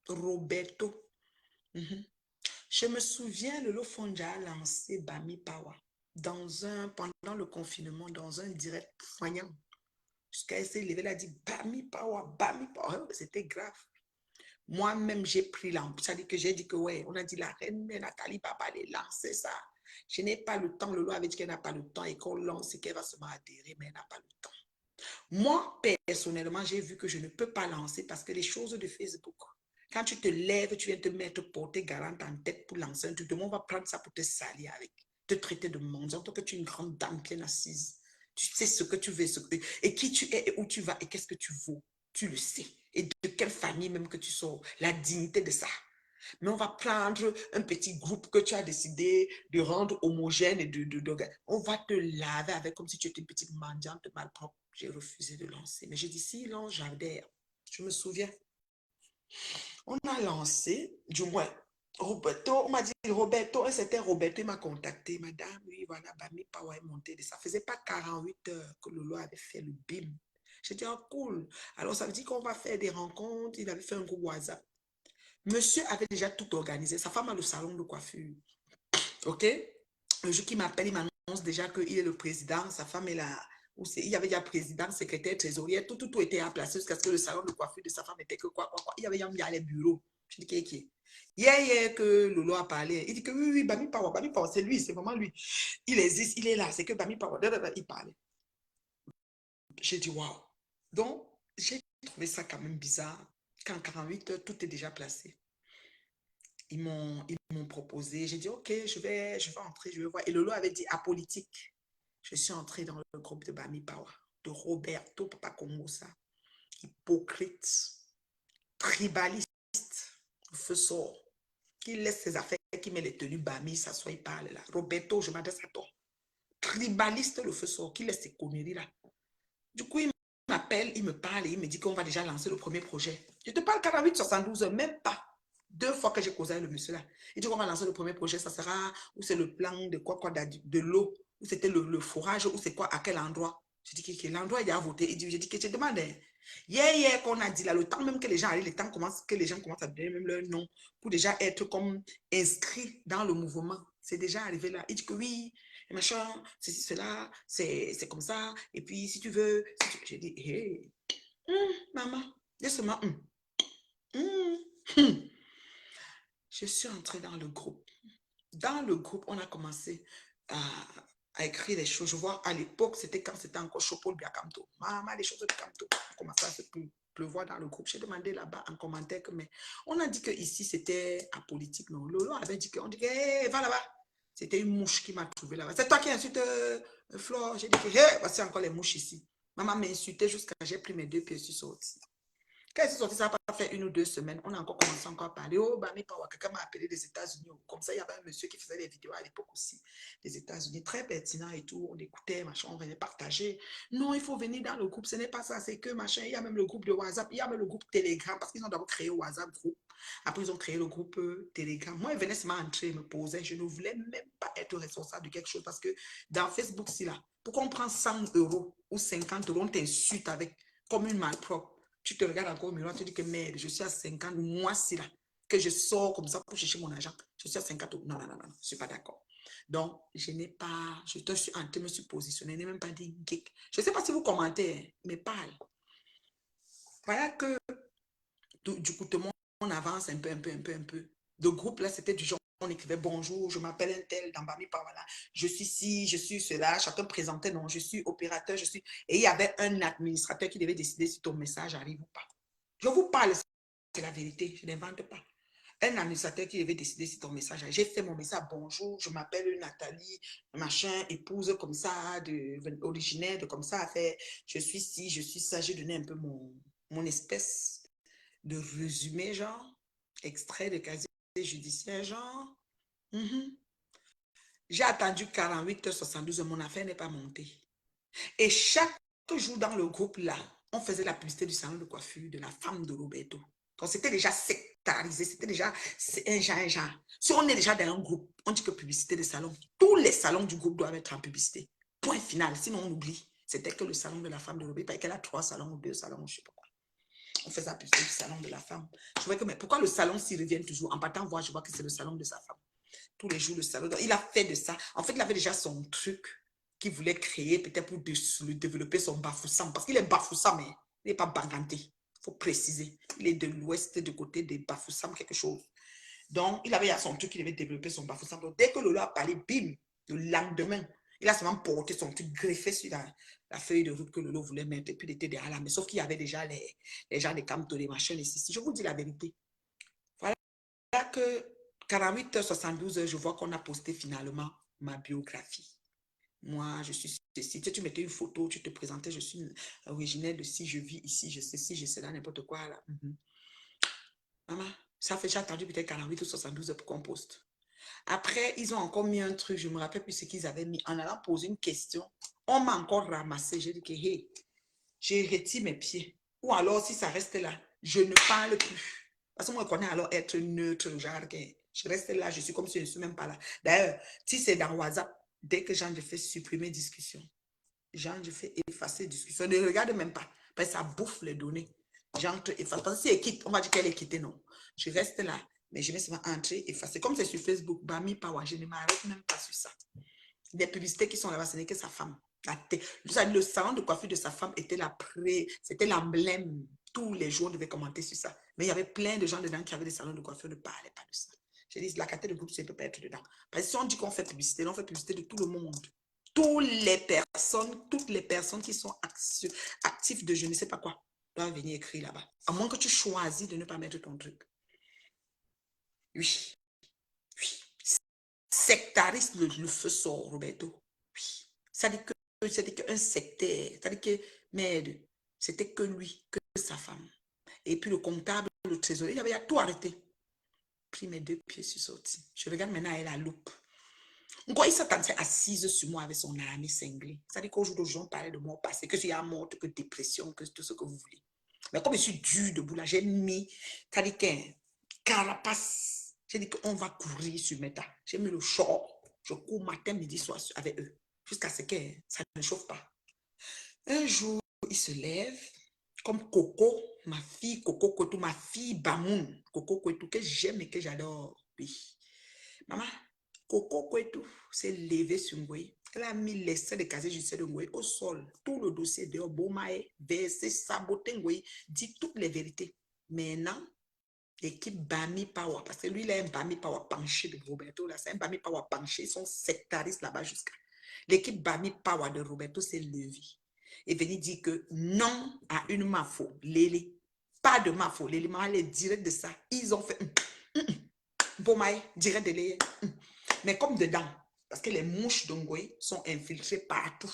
Roberto. Je me souviens, Lolo Fonja a lancé Bami Power pendant le confinement, dans un direct poignant. Jusqu'à essayer de lever, elle a dit Bami Power, Bami Power. C'était grave. Moi-même, j'ai pris l'ampleur. C'est-à-dire que j'ai dit que, ouais, on a dit la reine, mais Nathalie va pas aller lancer ça. Je n'ai pas le temps. Lolo avait dit qu'elle n'a pas le temps et qu'on lance et qu'elle va se adhérer, mais elle n'a pas le temps. Moi, personnellement, j'ai vu que je ne peux pas lancer parce que les choses de Facebook, quand tu te lèves, tu viens te mettre porter garante en tête pour lancer un truc, tout le monde va prendre ça pour te salir avec, te traiter de mendiant, tant que tu es une grande dame bien assise. Tu sais ce que tu veux, et qui tu es, et où tu vas, et qu'est-ce que tu vaux. Tu le sais. Et de quelle famille même que tu sors. La dignité de ça. Mais on va prendre un petit groupe que tu as décidé de rendre homogène et on va te laver avec comme si tu étais une petite mendiante malpropre. J'ai refusé de lancer. Mais j'ai dit, si lance, j'adhère. Je me souviens. On a lancé, du moins, Roberto, on m'a dit Roberto, et c'était Roberto, il m'a contacté, madame, oui, voilà, Bami Power est monté. Ça faisait pas 48 heures que Lolo avait fait le BIM. J'ai dit, oh, cool. Alors, ça veut dire qu'on va faire des rencontres. Il avait fait un groupe WhatsApp. Monsieur avait déjà tout organisé. Sa femme a le salon de coiffure. OK? Le jour qu'il m'appelle, il m'annonce déjà qu'il est le président. Sa femme est là. Il y avait déjà président, secrétaire, trésorier. Tout était à placer jusqu'à ce que le salon de coiffure de sa femme était que quoi. Il y avait déjà les bureaux. Je dis, qui est? Hier que Lolo a parlé, il dit que oui, Bami Power, c'est lui, c'est vraiment lui. Il existe, il est là, c'est que Bami Power, il parlait. J'ai dit, waouh. Donc, j'ai trouvé ça quand même bizarre qu'en 48 heures, tout est déjà placé. Ils m'ont proposé, j'ai dit, ok, je vais entrer, je vais voir. Et Lolo avait dit, apolitique. Je suis entrée dans le groupe de Bami Power, de Roberto Papa Congosa, hypocrite, tribaliste, feu sort, qui laisse ses affaires, qui met les tenues Bami, s'assoit, il parle là. Roberto, je m'adresse à toi. Tribaliste, le feu sort, qui laisse ses conneries là. Du coup, il Après, il me parle et il me dit qu'on va déjà lancer le premier projet. Je te parle 48-72 heures, même pas. 2 fois que j'ai causé avec le monsieur là. Il dit qu'on va lancer le premier projet, ça sera, où c'est le plan de quoi, de l'eau, où c'était le forage, où c'est quoi, à quel endroit. Je dis que l'endroit, il a voté. Il dit, je dis que je demande. Hier, qu'on a dit là, le temps même que les gens arrivent, le temps que les gens commencent à donner même leur nom, pour déjà être comme inscrits dans le mouvement. C'est déjà arrivé là. Il dit que oui, et machin, ceci, cela, c'est comme ça. Et puis, si tu veux, j'ai dit, hey, maman, laisse-moi. Je suis entrée dans le groupe. Dans le groupe, on a commencé à écrire des choses. Je vois, à l'époque, c'était quand c'était encore chaud pour le Biakamto. Maman, les choses de Biakamto. On commençait à se pleuvoir dans le groupe. J'ai demandé là-bas en commentaire que, mais on a dit que ici c'était apolitique. Non, Lolo avait dit qu'on dit, hey, va là-bas. C'était une mouche qui m'a trouvé là-bas. C'est toi qui insulte Flore. J'ai dit que, hey, voici encore les mouches ici. Maman m'a insulté jusqu'à ce que j'ai pris mes 2 pieds, je suis sortie. Quand ils sont sortis, ça n'a pas fait 1 ou 2 semaines. On a encore commencé encore à parler. Oh, bah, mais quelqu'un m'a appelé des États-Unis. Comme ça, il y avait un monsieur qui faisait des vidéos à l'époque aussi des États-Unis, très pertinent et tout. On écoutait, machin, on venait partager. Non, il faut venir dans le groupe. Ce n'est pas ça, c'est que machin. Il y a même le groupe de WhatsApp, il y a même le groupe Telegram, parce qu'ils ont d'abord créé WhatsApp groupe. Après, ils ont créé le groupe Telegram. Moi, ils venaient seulement entrer, me poser. Je ne voulais même pas être responsable de quelque chose parce que dans Facebook, si là, pourquoi on prend 100 € ou 50 €, on t'insulte avec comme une malpropre. Tu te regardes encore au miroir, tu dis que merde, je suis à 50, moi c'est là, que je sors comme ça pour chercher mon argent. Je suis à 50 €. Non, non, non, non, je ne suis pas d'accord. Donc, je n'ai pas, je te suis en train de me suis positionné, je n'ai même pas dit geek. Je ne sais pas si vous commentez, mais parle. Voilà que du coup, tout le monde on avance un peu. Le groupe là, c'était du genre, on écrivait bonjour, je m'appelle un tel, dans Bami Pavala, je suis ci, je suis cela, chacun présentait, non, je suis opérateur, je suis. Et il y avait un administrateur qui devait décider si ton message arrive ou pas. Je vous parle, c'est la vérité, je n'invente pas. Un administrateur qui devait décider si ton message arrive. J'ai fait mon message, bonjour, je m'appelle Nathalie, machin, épouse comme ça, originaire de comme ça, fait, je suis ci, je suis ça, j'ai donné un peu mon espèce de résumé, genre, extrait de casier judiciaire, genre. J'ai attendu 48 heures, 72 heures, mon affaire n'est pas montée. Et chaque jour dans le groupe là, on faisait la publicité du salon de coiffure de la femme de Roberto. Donc c'était déjà sectarisé, c'était déjà un genre. Si on est déjà dans un groupe, on dit que publicité de salon, tous les salons du groupe doivent être en publicité. Point final, sinon on oublie. C'était que le salon de la femme de Roberto, parce qu'elle a 3 salons ou 2 salons, je ne sais pas quoi. On faisait la publicité du salon de la femme. Je vois que, mais pourquoi le salon s'y revient toujours? En partant voir, je vois que c'est le salon de sa femme. Tous les jours, le salon. Donc, il a fait de ça. En fait, il avait déjà son truc qu'il voulait créer, peut-être pour le développer son Bafoussam. Parce qu'il est Bafoussam, mais il n'est pas Baganté. Il faut préciser. Il est de l'ouest, du côté des Bafoussam, quelque chose. Donc, il avait son truc, il devait développer son Bafoussam. Donc, dès que Lolo a parlé, bim, le lendemain, il a seulement porté son truc greffé sur la feuille de route que Lolo voulait mettre. Et puis, il était derrière là. Mais sauf qu'il y avait déjà les gens des Camto, les machins, ici. Je vous dis la vérité. Voilà que 48 heures, 72 heures, je vois qu'on a posté finalement ma biographie. Moi, je suis ceci. Tu mettais une photo, tu te présentais, je suis originaire de si je vis ici, je sais si, je sais là, n'importe quoi. Là. Maman, ça fait, j'ai attendu peut-être 48 ou 72 heures pour qu'on poste. Après, ils ont encore mis un truc, je ne me rappelle plus ce qu'ils avaient mis. En allant poser une question, on m'a encore ramassé. J'ai dit que, hey, j'ai retiré mes pieds. Ou alors, si ça reste là, je ne parle plus. Parce que moi, je connais alors être neutre, genre, je reste là, je suis comme si je ne suis même pas là. D'ailleurs, si c'est dans WhatsApp, dès que je fais supprimer discussion, je fais effacer discussion, ne regarde même pas, parce que ça bouffe les données. J'entre, efface. Parce que si elle quitte, on va dire qu'elle est quittée, non. Je reste là, mais je vais seulement entrer, effacer. Comme c'est sur Facebook, Bami Pawa, je ne m'arrête même pas sur ça. Les publicités qui sont là-bas, ce n'est que sa femme. Le salon de coiffure de sa femme était c'était l'emblème. Tous les jours, on devait commenter sur ça. Mais il y avait plein de gens dedans qui avaient des salons de coiffure, ne parlaient pas de ça. Je dis, la catégorie de groupe, ça ne peut pas être dedans. Parce que si on dit qu'on fait publicité, on fait publicité de tout le monde. Toutes les personnes qui sont actives de je ne sais pas quoi, doivent venir écrire là-bas. À moins que tu choisis de ne pas mettre ton truc. Oui. Oui. Sectariste, le feu sort, Roberto. Oui. Ça dit que c'était qu'un sectaire. Ça dit que, merde, c'était que lui, que sa femme. Et puis le comptable, le trésorier, il avait tout arrêté. Pris mes 2 pieds, je suis sorti. Je regarde maintenant, elle a la loupe. Ngoï s'attendait assise sur moi avec son armée cinglée. C'est-à-dire qu'au jour d'aujourd'hui, on parlait de moi au passé, que tu as mort, que dépression, que tout ce que vous voulez. Mais comme je suis dur debout là, j'ai mis, c'est-à-dire qu'un carapace. J'ai dit qu'on va courir sur mes tas. J'ai mis le short. Je cours matin, midi, soir avec eux. Jusqu'à ce que ça ne chauffe pas. Un jour, il se lève, comme Coco, ma fille Coco Kwetu, ma fille Bamoun, Coco Kwetu, que j'aime et que j'adore. Oui. Maman, Coco Kwetu s'est levée sur Ngoï. Elle a mis l'essai de casier judiciaire de Ngoï au sol. Tout le dossier de Bomae, versé, saboté Ngoï, dit toutes les vérités. Maintenant, l'équipe Bami Power, parce que lui, il a un Bami Power penché de Roberto, là, c'est un Bami Power penché, ils sont sectaristes là-bas jusqu'à. L'équipe Bami Power de Roberto s'est levée et venu dire que non à une mafo, Lélé. Pas de mafo, Lélé, maman, les direct de ça. Ils ont fait Bomae, direct de Lélé. Mais comme dedans, parce que les mouches d'Ongoï sont infiltrées partout.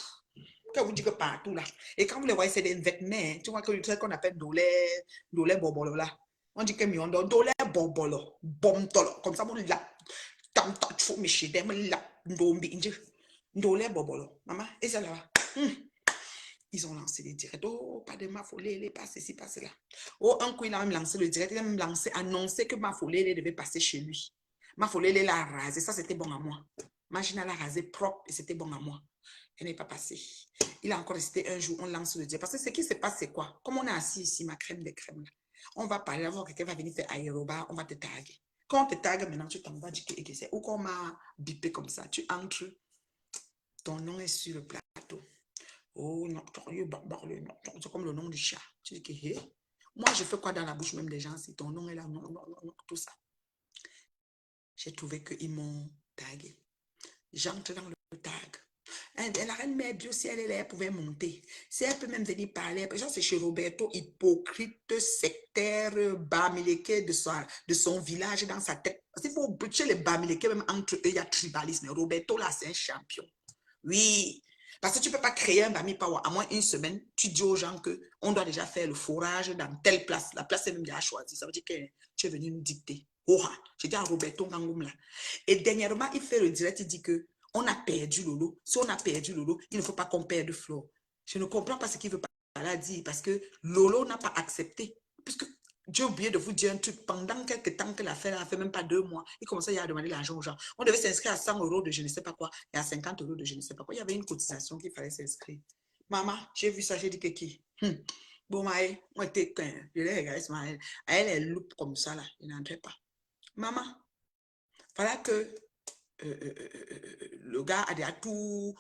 Quand vous dites que partout là, et quand vous les voyez, c'est des vêtements, tu vois que le truc qu'on appelle dolé bobolo là. On dit que mi on dolé bobolo, bomtolo, comme ça, on l'a, tam tam chou miché, dem l'a, ndombi, dolé bobolo, maman, et ça là. Ils ont lancé les directs. Oh, pas de ma folie, pas ceci, pas cela. Oh, un coup, il a même lancé le direct, il a même lancé, annoncé que ma folie devait passer chez lui. Ma folie, l'a rasé, ça c'était bon à moi. Machine l'a rasé propre et c'était bon à moi. Elle n'est pas passée. Il a encore resté un jour, on lance le direct. Parce que ce qui se passe, c'est quoi? Comme on est assis ici, ma crème des crèmes, là, on va parler, avant quelqu'un va venir faire aérobat, on va te taguer. Quand on te tague, maintenant, tu t'en vas dire que c'est, ou qu'on m'a bipé comme ça, tu entres, ton nom est sur le plateau. Oh, non, c'est comme le nom du chat. Tu dis que, hey, moi, je fais quoi dans la bouche même des gens si ton nom est là, non, non, non, non, tout ça. J'ai trouvé qu'ils m'ont tagué. J'entre dans le tag. La reine mère Bio, si elle est là, elle pouvait monter. Si elle peut même venir parler, genre c'est chez Roberto, hypocrite, sectaire, bamileke de son village dans sa tête. Parce qu'il faut chez les bamileke, même entre eux, il y a tribalisme. Roberto, là, c'est un champion. Oui. Parce que tu ne peux pas créer un Bami Power. À moins une semaine, tu dis aux gens qu'on doit déjà faire le forage dans telle place. La place est même déjà choisie. Ça veut dire que tu es venu nous dicter. Oh, j'ai dit à Roberto Ngangoum là. Et dernièrement, il fait le direct, il dit que on a perdu Lolo. Si on a perdu Lolo, il ne faut pas qu'on perde Flo. Je ne comprends pas ce qu'il veut pas dire parce que Lolo n'a pas accepté. Puisque j'ai oublié de vous dire un truc. Pendant quelques temps que l'affaire a fait même pas 2 mois, il commençait à demander l'argent aux gens. On devait s'inscrire à 100 € de je ne sais pas quoi et à 50 € de je ne sais pas quoi. Il y avait une cotisation qu'il fallait s'inscrire. Maman, j'ai vu ça, j'ai dit que qui? Bon, moi, j'étais je l'ai regardé, elle loupe comme ça là, il n'entrait pas. Maman, voilà que le gars a déjà tout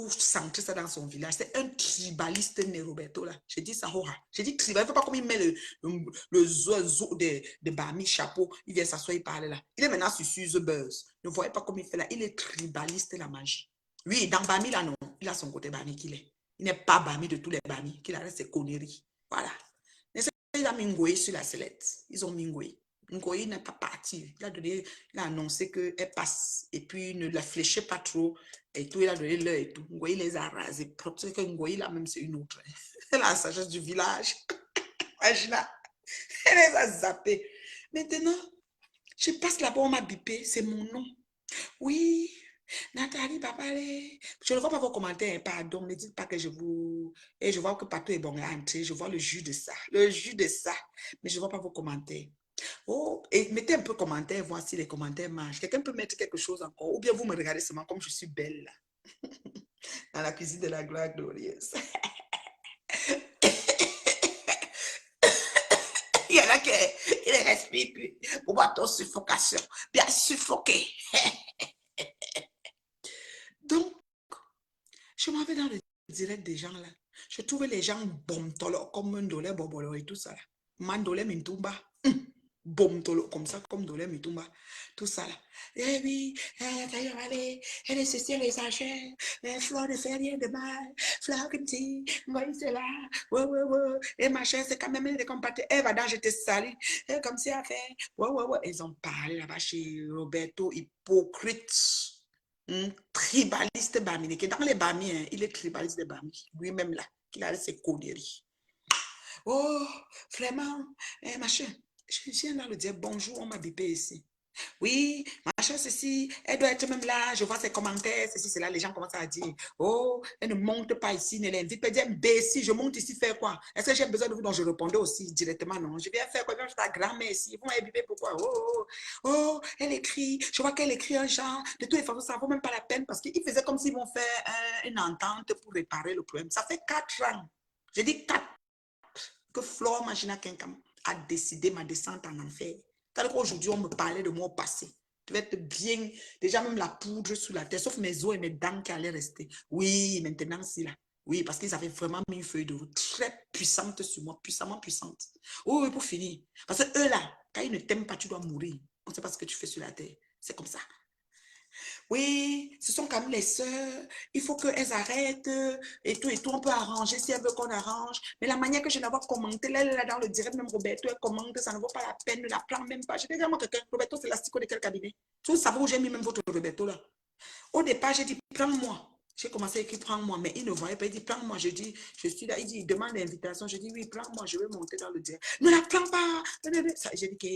centré ça dans son village. C'est un tribaliste né Roberto là. J'ai dit ça, j'ai dit tribal. Il ne faut pas comme il met le zoo de Bami chapeau. Il vient s'asseoir, il parle là. Il est maintenant sur The Buzz. Ne voyez pas comme il fait là. Il est tribaliste la magie. Oui, dans Bami là, non. Il a son côté Bami qu'il est. Il n'est pas Bami de tous les Bami. Qu'il a ses conneries. Voilà. Il a mis Ngoï sur la sellette. Ils ont mis Ngoï. Ngoï n'est pas parti. Il a annoncé qu'elle passe. Et puis, il ne la fléchait pas trop. Et tout, il a donné l'heure et tout. Ngoï les a rasés. C'est que Ngoï, là, même, c'est une autre. C'est la sagesse du village. Imagine, elle les a zappés. Maintenant, je passe là-bas, on m'a bipé. C'est mon nom. Oui, Nathalie, papa, je ne vois pas vos commentaires, pardon, ne dites pas que je vous... Et je vois que partout est bon à entrer, je vois le jus de ça, mais je ne vois pas vos commentaires. Oh, et mettez un peu de commentaires, voir si les commentaires marchent. Quelqu'un peut mettre quelque chose encore, ou bien vous me regardez seulement comme je suis belle, là, dans la cuisine de la gloire glorieuse. Il y en a qui ne respirent plus, pour voir ton suffocation, bien suffoqué. Donc, je m'en vais dans le direct des gens là. Je trouvais les gens bomtolo, comme Ndolé Bobolo et tout ça là. Mandolé Mintumba. Bomtolo, comme ça, comme Ndolé Mintumba. Tout ça là. Eh oui, elle est ceci, les sachets. Fleur ne fait rien de mal. Fleur qui me dit, moi, c'est là. Ouais, ouais, ouais. Et machin, c'est quand même une décompatée. Elle va dans, je te salue. Et comme si elle fait. Ouais, ouais, ouais. Ils ont parlé là-bas chez Roberto, hypocrite. Tribaliste Bami. Dans les Bami, hein, il est tribaliste de Bami. Lui-même là, qu'il a ses conneries. Oh, vraiment, machin. Je viens là le dire bonjour, on m'a bipé ici. Oui, machin, ceci, elle doit être même là, je vois ses commentaires, ceci, cela, les gens commencent à dire, oh, elle ne monte pas ici, ne l'invite pas, elle dit, imbécile, je monte ici faire quoi? Est-ce que j'ai besoin de vous? Donc je répondais aussi directement, non, je viens faire quoi? Je viens ta grand-mère ici, vous m'avez bipé, pourquoi? Elle écrit, je vois qu'elle écrit un genre, de toutes les façons, ça ne vaut même pas la peine parce qu'ils faisaient comme s'ils vont faire une entente pour réparer le problème. Ça fait 4 ans, je dis 4 que Flore Magina Kenkam a décidé ma descente en enfer. Car qu'aujourd'hui, on me parlait de moi au passé. Tu vas être bien, déjà même la poudre sous la tête, sauf mes os et mes dents qui allaient rester. Oui, maintenant, c'est là. Oui, parce qu'ils avaient vraiment mis une feuille de route très puissante sur moi, puissamment puissante. Oui, pour finir. Parce que eux là, quand ils ne t'aiment pas, tu dois mourir. On ne sait pas ce que tu fais sur la terre. C'est comme ça. Oui, ce sont quand même les sœurs. Il faut qu'elles arrêtent et tout, on peut arranger si elles veulent qu'on arrange. Mais la manière que je n'ai pas commenté, là, dans le direct, même Roberto, elle commente, ça ne vaut pas la peine, ne la prends même pas. Je dis vraiment quelqu'un, Roberto, c'est l'astico de quel cabinet? Vous savez où j'ai mis même votre Roberto là? Au départ, j'ai dit, prends-moi. J'ai commencé à écrire, prends-moi, mais il ne voyait pas. Il dit, prends-moi. Je dis, je suis là. Il dit, il demande l'invitation. Je dis, oui, prends-moi, je vais monter dans le direct. Ne la prends pas. J'ai dit, que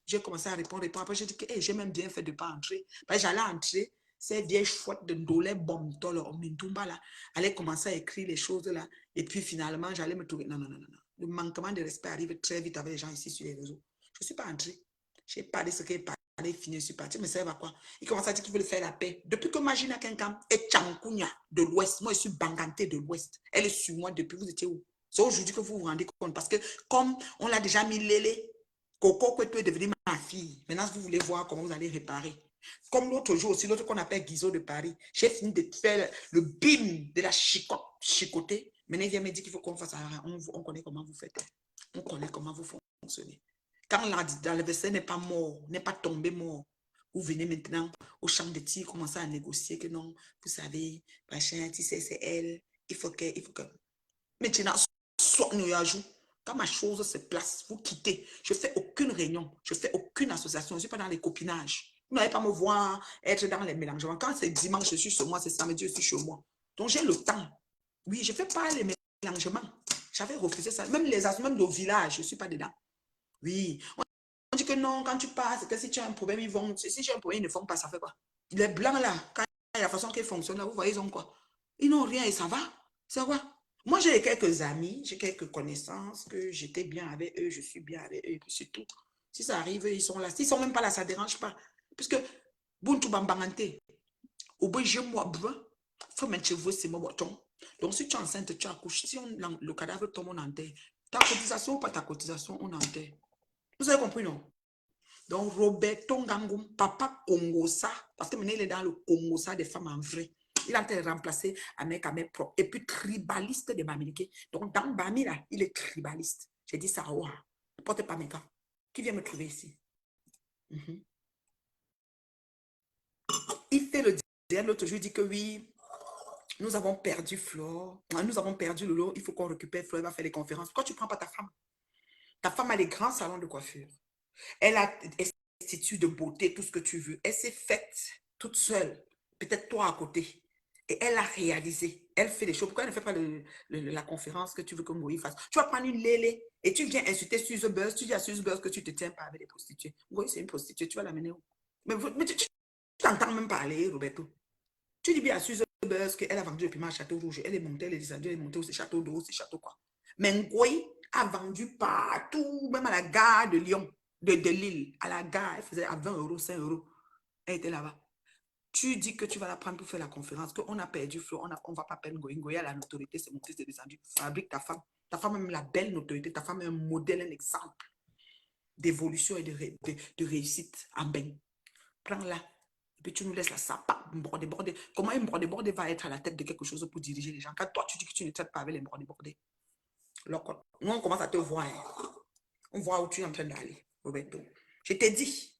j'ai commencé à répondre. Après, j'ai dit que j'ai même bien fait de ne pas entrer. J'allais entrer. Ces vieilles chouettes de Ndolé Bomto, là, allaient commencer à écrire les choses là. Et puis finalement, j'allais me trouver. Non, non, non, non. Le manquement de respect arrive très vite avec les gens ici sur les réseaux. Je ne suis pas entrée. Je n'ai pas dit ce qu'il parlé, fini, je suis parti, mais ça va quoi? Il commence à dire qu'il veut faire la paix. Depuis que Magina Kenkam est Tchankounia de l'Ouest, moi je suis Banganté de l'Ouest. Elle est sur moi depuis, vous étiez où? C'est aujourd'hui que vous vous rendez compte. Parce que comme on l'a déjà mis Lélé, Coco Kweto est devenu ma fille. Maintenant, vous voulez voir comment vous allez réparer. Comme l'autre jour aussi, l'autre qu'on appelle Guizot de Paris, j'ai fini de faire le bim de la chicoter. Maintenant, il vient me dire qu'il faut qu'on fasse rien. On connaît comment vous faites. On connaît comment vous fonctionnez. Quand l'adversaire n'est pas mort, n'est pas tombé mort, vous venez maintenant au champ de tir, commencer à négocier que non, vous savez, machin, tu sais, c'est elle, il faut que. Maintenant, soit nous ajoutons. Quand ma chose se place, vous quittez. Je ne fais aucune réunion, je ne fais aucune association, je ne suis pas dans les copinages. Vous n'allez pas me voir être dans les mélangements. Quand c'est dimanche, je suis chez moi, c'est samedi, je suis chez moi. Donc j'ai le temps. Oui, je ne fais pas les mélangements. J'avais refusé ça. Même les associations, même le village, je ne suis pas dedans. Oui, on dit que non, quand tu passes, que si tu as un problème, ils vont. Si tu as un problème, ils ne font pas, ça fait quoi? Les blancs là, quand il y a la façon qu'ils fonctionnent là, vous voyez, ils ont quoi? Ils n'ont rien et ça va. C'est quoi? Moi, j'ai quelques amis, j'ai quelques connaissances, que j'étais bien avec eux, je suis bien avec eux, et puis c'est tout. Si ça arrive, ils sont là. S'ils ne sont même pas là, ça ne dérange pas. Puisque, Buntu Bambangante, au bout de moi, brun, faut mettre cheveux, c'est mon bâton. Donc, si tu es enceinte, tu accouches, si le cadavre tombe, on enterre. Ta cotisation ou pas ta cotisation, on enterre. Vous avez compris, non? Donc, Roberto Ngangum, papa Congosa, parce que maintenant il est dans le Congosa des femmes en vrai. Il a été remplacé à mec propre. Et puis, tribaliste de Bamileke. Donc, dans Bami, là, il est tribaliste. J'ai dit ça, oh, ne portez pas mes gars. Qui vient me trouver ici? Il fait le diable, l'autre jour, il dit que oui, nous avons perdu Flore, nous avons perdu Lolo, il faut qu'on récupère Flore, elle va faire les conférences. Pourquoi tu ne prends pas ta femme? Ta femme a les grands salons de coiffure. Elle a institut de beauté, tout ce que tu veux. Elle s'est faite toute seule, peut-être toi à côté. Et elle a réalisé. Elle fait des choses. Pourquoi elle ne fait pas la conférence que tu veux que Moïse fasse? Tu vas prendre une lélé et tu viens insulter Suze Buzz. Tu dis à Suze Buzz que tu ne te tiens pas avec les prostituées. Oui, c'est une prostituée. Tu vas l'amener où? Mais tu t'entends même parler, Roberto. Tu dis bien à Suze Buzz qu'elle a vendu le piment à Château Rouge. Elle est montée, elle est descendue, elle est montée au Château d'eau, c'est Château quoi. Mais Ngoï a vendu partout, même à la gare de Lyon, de Lille, à la gare, elle faisait à 20 euros, 5 euros. Elle était là-bas. Tu dis que tu vas la prendre pour faire la conférence, qu'on a perdu Flo, on ne va pas perdre Ngoï. Ngoï a la notoriété, c'est monté, c'est descendu. Fabrique ta femme. Ta femme a même la belle notoriété, ta femme est un modèle, un exemple d'évolution et de réussite en bain. Prends-la. Et puis tu nous laisses là, ça, bordé. Comment un bordé va être à la tête de quelque chose pour diriger les gens? Quand toi, tu dis que tu ne traites pas avec les bordés. Nous, on commence à te voir. On voit où tu es en train d'aller, Roberto. Je t'ai dit,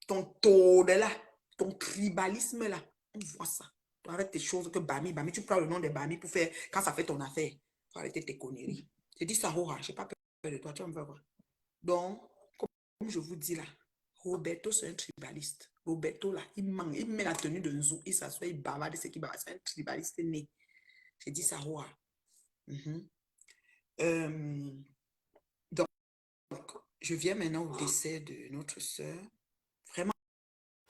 ton taux de là, ton tribalisme là, on voit ça. Tu arrêtes tes choses que Bami, tu prends le nom de Bami pour faire, quand ça fait ton affaire, faut arrêter tes conneries. Je dis ça, Hora, je n'ai pas peur de toi, tu vas me faire voir. Donc, comme je vous dis là, Roberto, c'est un tribaliste. Roberto, là, il met la tenue de Nzou, il s'assoit, il bavarde, c'est qui bavarde, c'est un tribaliste né. J'ai dit ça, Hora. Donc, je viens maintenant au décès de notre sœur. Vraiment,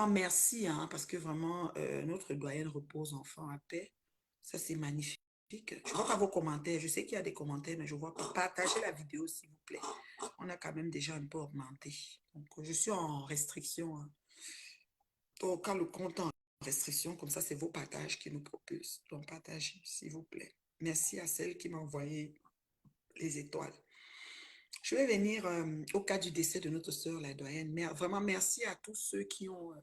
merci, hein, parce que vraiment, notre doyenne repose enfin en paix. Ça, c'est magnifique. Je vois pas vos commentaires. Je sais qu'il y a des commentaires, mais je vois pas. Partagez la vidéo, s'il vous plaît. On a quand même déjà un peu augmenté. Donc, je suis en restriction, hein. Donc, quand le compte est en restriction, comme ça, c'est vos partages qui nous proposent. Donc, partagez, s'il vous plaît. Merci à celle qui m'a envoyé les étoiles. Je vais venir au cas du décès de notre sœur, la doyenne. Mais vraiment, merci à tous ceux qui ont,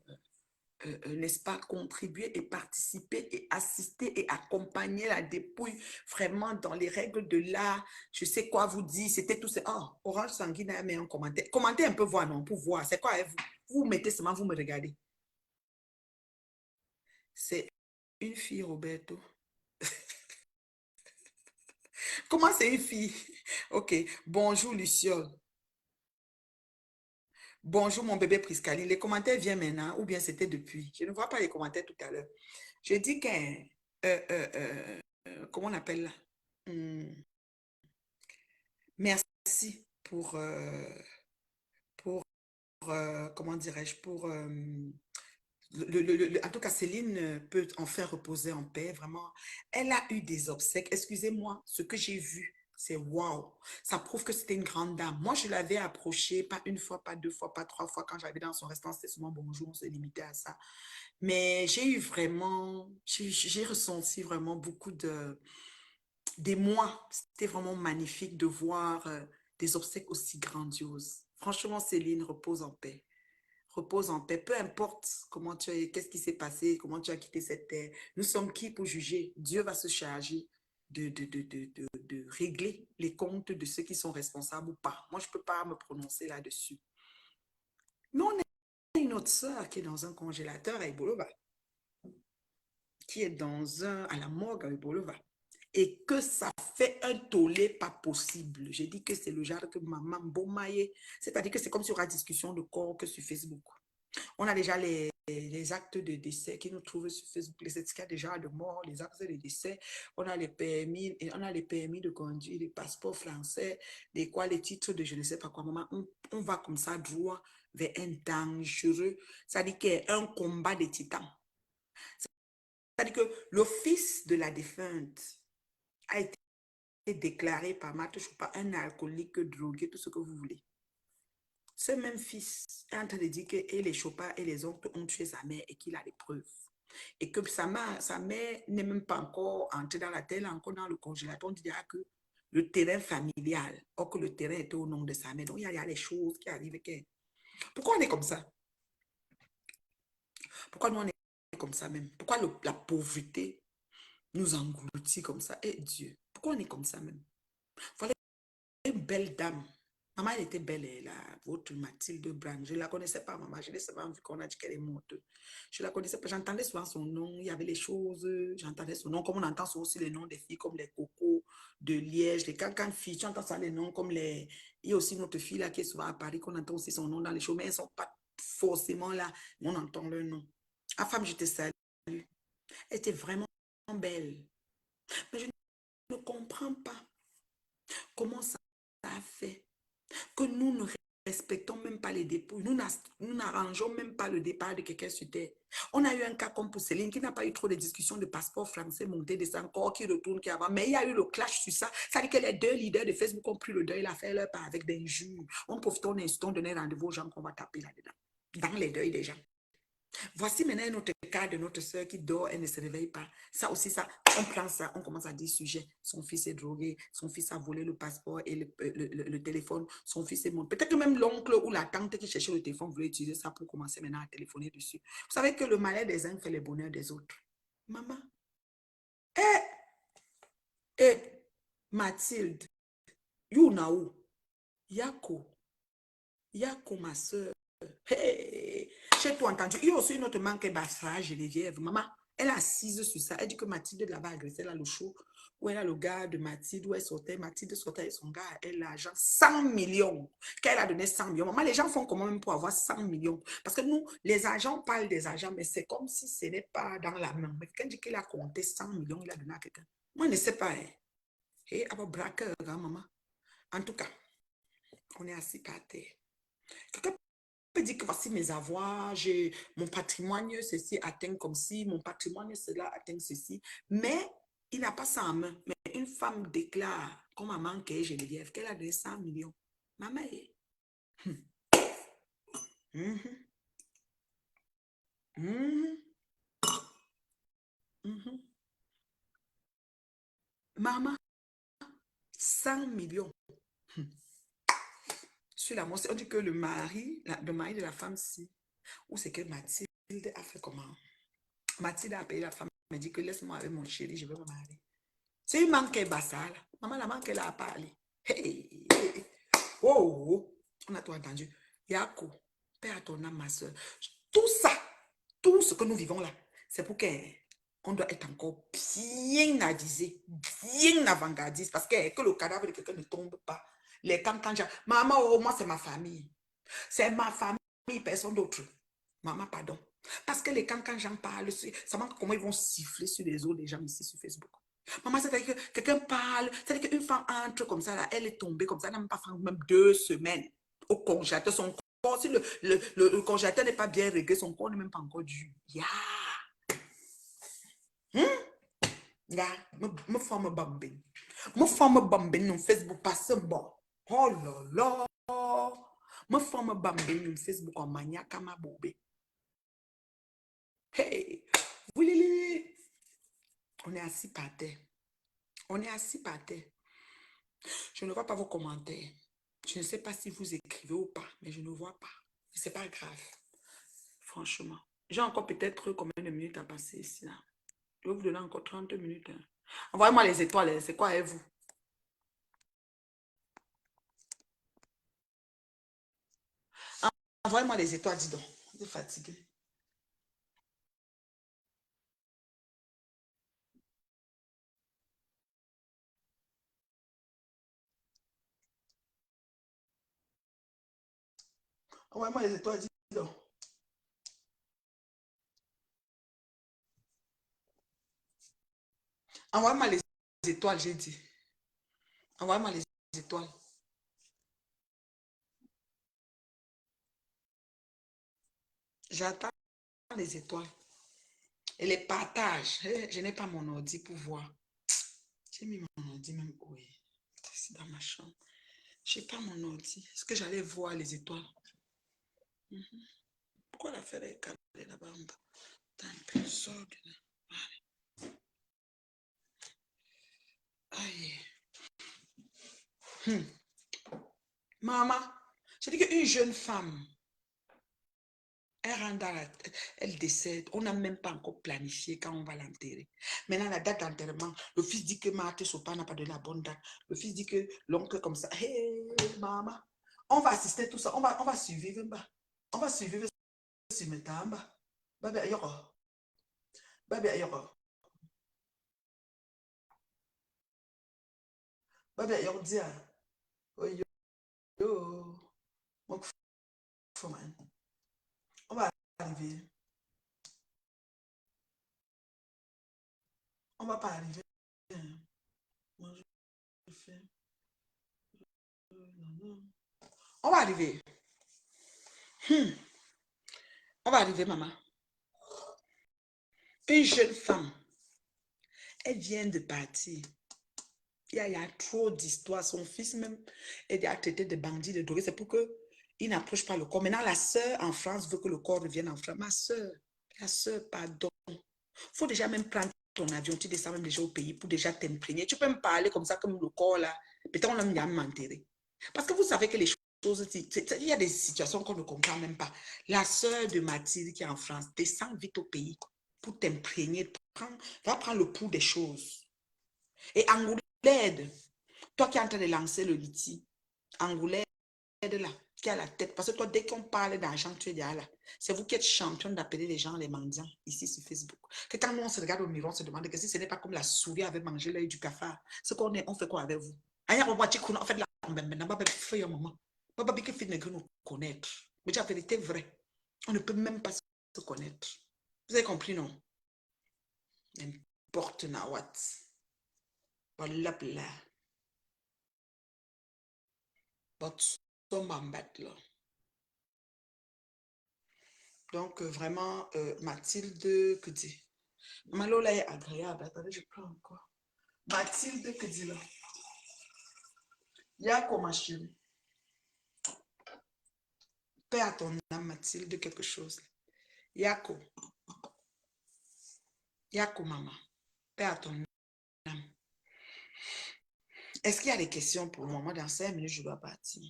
n'est-ce pas, contribué et participé et assisté et accompagné la dépouille vraiment dans les règles de l'art. Je sais quoi vous dire. C'était tout ça. Oh, Orange Sanguine a mis un commentaire. Commentez un peu, voir, non, pour voir. C'est quoi avec vous? Vous mettez seulement, vous me regardez. C'est une fille, Roberto. Comment c'est une fille? Ok. Bonjour, Luciole. Bonjour, mon bébé Priscaline. Les commentaires viennent maintenant ou bien c'était depuis? Je ne vois pas les commentaires tout à l'heure. Je dis que... comment on appelle là? Hmm, merci pour comment dirais-je, pour... en tout cas, Céline peut enfin reposer en paix, vraiment. Elle a eu des obsèques. Excusez-moi, ce que j'ai vu, c'est waouh. Ça prouve que c'était une grande dame. Moi, je l'avais approchée, pas une fois, pas deux fois, pas trois fois. Quand j'avais dans son restaurant, c'était souvent bonjour, on se limitait à ça. Mais j'ai eu vraiment, j'ai ressenti vraiment beaucoup d'émoi. C'était vraiment magnifique de voir des obsèques aussi grandioses. Franchement, Céline, repose en paix. Repose en paix, peu importe comment tu es, qu'est-ce qui s'est passé, comment tu as quitté cette terre. Nous sommes qui pour juger? Dieu va se charger de régler les comptes de ceux qui sont responsables ou pas. Moi, je ne peux pas me prononcer là-dessus. Mais on a une autre sœur qui est dans un congélateur à Ibolova, qui est à la morgue à Ibolova, et que ça fait un tollé pas possible. J'ai dit que c'est le genre que maman Bomaye, c'est-à-dire que c'est comme sur la discussion de corps que sur Facebook. On a déjà les actes de décès qui nous trouvent sur Facebook, les certificats déjà de mort, les actes de décès. On a les permis de conduire, les passeports français, les titres de je ne sais pas quoi. Maman, on va comme ça droit vers un dangereux. Ça dit qu'il y a un combat de titans. C'est-à-dire que le fils de la défunte a été déclaré par Matou Choupa un alcoolique, drogué, tout ce que vous voulez. Ce même fils est en train de dire que et les Chopin et les oncles ont tué sa mère et qu'il a les preuves. Et que sa mère n'est même pas encore entrée dans la terre, encore dans le congélateur. On dira que le terrain familial, or que le terrain était au nom de sa mère. Donc, il y a les choses qui arrivent. Pourquoi on est comme ça? Pourquoi nous, on est comme ça même? Pourquoi la pauvreté nous engloutit comme ça? Et Dieu, pourquoi on est comme ça même? Voilà une belle dame. Maman, elle était belle, elle, votre Mathilde Brand. Je ne la connaissais pas, maman. Je l'ai seulement vu qu'on a dit qu'elle est morte. Je ne la connaissais pas. J'entendais souvent son nom. Il y avait les choses. J'entendais son nom. Comme on entend souvent aussi les noms des filles, comme les Coco de Liège, les Cancan filles. Tu entends ça, les noms comme les... Il y a aussi notre fille là qui est souvent à Paris, qu'on entend aussi son nom dans les shows, mais elles ne sont pas forcément là. Mais on entend leur nom. Ah, femme, je te salue. Elle était vraiment belle. Mais je ne comprends pas comment ça a fait que nous ne respectons même pas les dépôts. Nous n'arrangeons même pas le départ de quelqu'un sur terre. On a eu un cas comme pour Céline qui n'a pas eu trop de discussions de passeport français, monté, descend, encore, qui retourne, qui avant. Mais il y a eu le clash sur ça. Ça veut dire que les deux leaders de Facebook ont pris le deuil, l'affaire leur part avec des injures. On profite, on insiste, on donne rendez-vous aux gens qu'on va taper là-dedans. Dans les deuils des gens. Voici maintenant un autre cas de notre soeur qui dort, elle ne se réveille pas. Ça aussi, ça, on prend ça, on commence à dire sujet. Son fils est drogué, son fils a volé le passeport et le téléphone, son fils est mort. Peut-être que même l'oncle ou la tante qui cherchait le téléphone voulait utiliser ça pour commencer maintenant à téléphoner dessus. Vous savez que le malheur des uns fait le bonheur des autres. Maman. Mathilde, Younaou, Yako, ma soeur. Hey, j'ai tout entendu. Il y a aussi une autre maman qui est Bafra, Geneviève. Maman, elle est assise sur ça. Elle dit que Mathilde l'avait agressé. Elle a le show où elle a le gars de Mathilde, où elle sortait. Mathilde sortait avec son gars. Elle a l'argent 100 millions. Qu'elle a donné 100 millions. Maman, les gens font comment même pour avoir 100 millions? Parce que nous, les agents parlent des agents, mais c'est comme si ce n'est pas dans la main. Mais quelqu'un dit qu'il a compté 100 millions, il a donné à quelqu'un. Moi, je ne sais pas. Hein. Et à braqueur, maman. En tout cas, on est assis par terre. Quelqu'un peut dire que voici mes avoirs, mon patrimoine, ceci atteint comme ci, mon patrimoine, cela atteint ceci. Mais il n'a pas ça en main. Mais une femme déclare, comme maman qui est Geneviève, qu'elle a donné 100 millions. Maman est. Mhm, mhm, mhm. Maman, 100 millions. Sur la on dit que le mari de la femme, si, ou c'est que Mathilde a fait comment? Mathilde a payé la femme, elle dit que laisse-moi avec mon chéri, je veux me marier. C'est une manque qui est bassale. Maman, la manque, elle a parlé. Hey, hey. Oh, oh, oh. On a tout entendu. Yako, père à ton âme, ma soeur. Tout ça, tout ce que nous vivons là, c'est pour qu'on doit être encore bien avisé, bien avant-gardiste, parce que le cadavre de quelqu'un ne tombe pas. Les cancans, maman, oh, moi, c'est ma famille. C'est ma famille, personne d'autre. Maman, pardon. Parce que les cancans, j'en parle, ça manque comment ils vont siffler sur les os des gens ici sur Facebook. Maman, c'est-à-dire que quelqu'un parle, c'est-à-dire qu'une femme entre comme ça, là, elle est tombée comme ça, elle n'a même pas fait même 2 semaines au congélateur. Son corps, si le congélateur n'est pas bien réglé, son corps n'est même pas encore dur. Ya! Ya! Me forme bambine. Me forme bambine sur Facebook, passe bon. Oh là là! Me forme bambine sur Facebook en maniaque à ma bobé. Hey! Oui, on est assis par terre. On est assis par terre. Je ne vois pas vos commentaires. Je ne sais pas si vous écrivez ou pas, mais je ne vois pas. Ce n'est pas grave. Franchement. J'ai encore peut-être combien de minutes à passer ici, là. Je vais vous donner encore 30 minutes. Hein. Envoyez-moi les étoiles. Hein. C'est quoi avec vous? Envoyez-moi les étoiles, dis donc. Je suis fatiguée. Envoyez-moi les étoiles, dis donc. Envoyez-moi les étoiles, j'ai dit. Envoyez-moi les étoiles. J'attends les étoiles. Et les partages. Je n'ai pas mon ordi pour voir. J'ai mis mon ordi même. Oui. C'est dans ma chambre. Je n'ai pas mon ordi. Est-ce que j'allais voir les étoiles? Pourquoi la faire est calée là-bas en bas? T'as un peu sordre. Aïe. Maman, je dis qu'une jeune femme, elle rentre dans la, elle décède. On n'a même pas encore planifié quand on va l'enterrer. Maintenant, la date d'enterrement, le fils dit que Marthe Sopa n'a pas donné la bonne date. Le fils dit que l'oncle comme ça. Hé, hey, maman, on va assister tout ça. On va survivre. On va survivre sur mes temps. Babi ayoko. Babi ayoko. Babi ayoko dia. Oh yo. Mon fou, man. On va arriver. On va pas arriver. Moi, je fais. On va arriver. On va arriver, maman. Une jeune femme, elle vient de partir. Il y a trop d'histoires. Son fils même, elle a traité de bandits, de drogués. C'est pour qu'il n'approche pas le corps. Maintenant, la sœur en France veut que le corps revienne en France. Ma sœur, la sœur, pardon. Il faut déjà même prendre ton avion. Tu descends même déjà au pays pour déjà t'imprégner. Tu peux me parler comme ça, comme le corps là. Peut-être on l'a même m'enterrer. Parce que vous savez que les choses, il y a des situations qu'on ne comprend même pas. La sœur de Mathilde qui est en France, descend vite au pays pour t'imprégner. Va prendre le pouls des choses. Et Angoulède, toi qui es en train de lancer le litige, Angoulède là, qui a la tête, parce que toi, dès qu'on parle d'argent, tu es déjà là. C'est vous qui êtes champion d'appeler les gens les mendiants ici sur Facebook. Que quand nous, on se regarde au miroir, on se demande que si ce n'est pas comme la souris avait mangé l'œil du cafard, ce qu'on est, on fait quoi avec vous? On fait de la maintenant, on fait un moment. On ne peut pas nous connaître. Mais la vérité est vraie. On ne peut même pas se connaître. Vous avez compris, non? N'importe nawat. Voilà, là. But some man back là. Donc, vraiment, Mathilde, que dit? Malola est agréable. Attendez, je prends encore. Mathilde, que dit là? Yako, ma chérie. Paix à ton âme, Mathilde, quelque chose. Yako. Yako, maman. Paix à ton âme. Est-ce qu'il y a des questions pour moi? Moi, dans 5 minutes, je dois partir.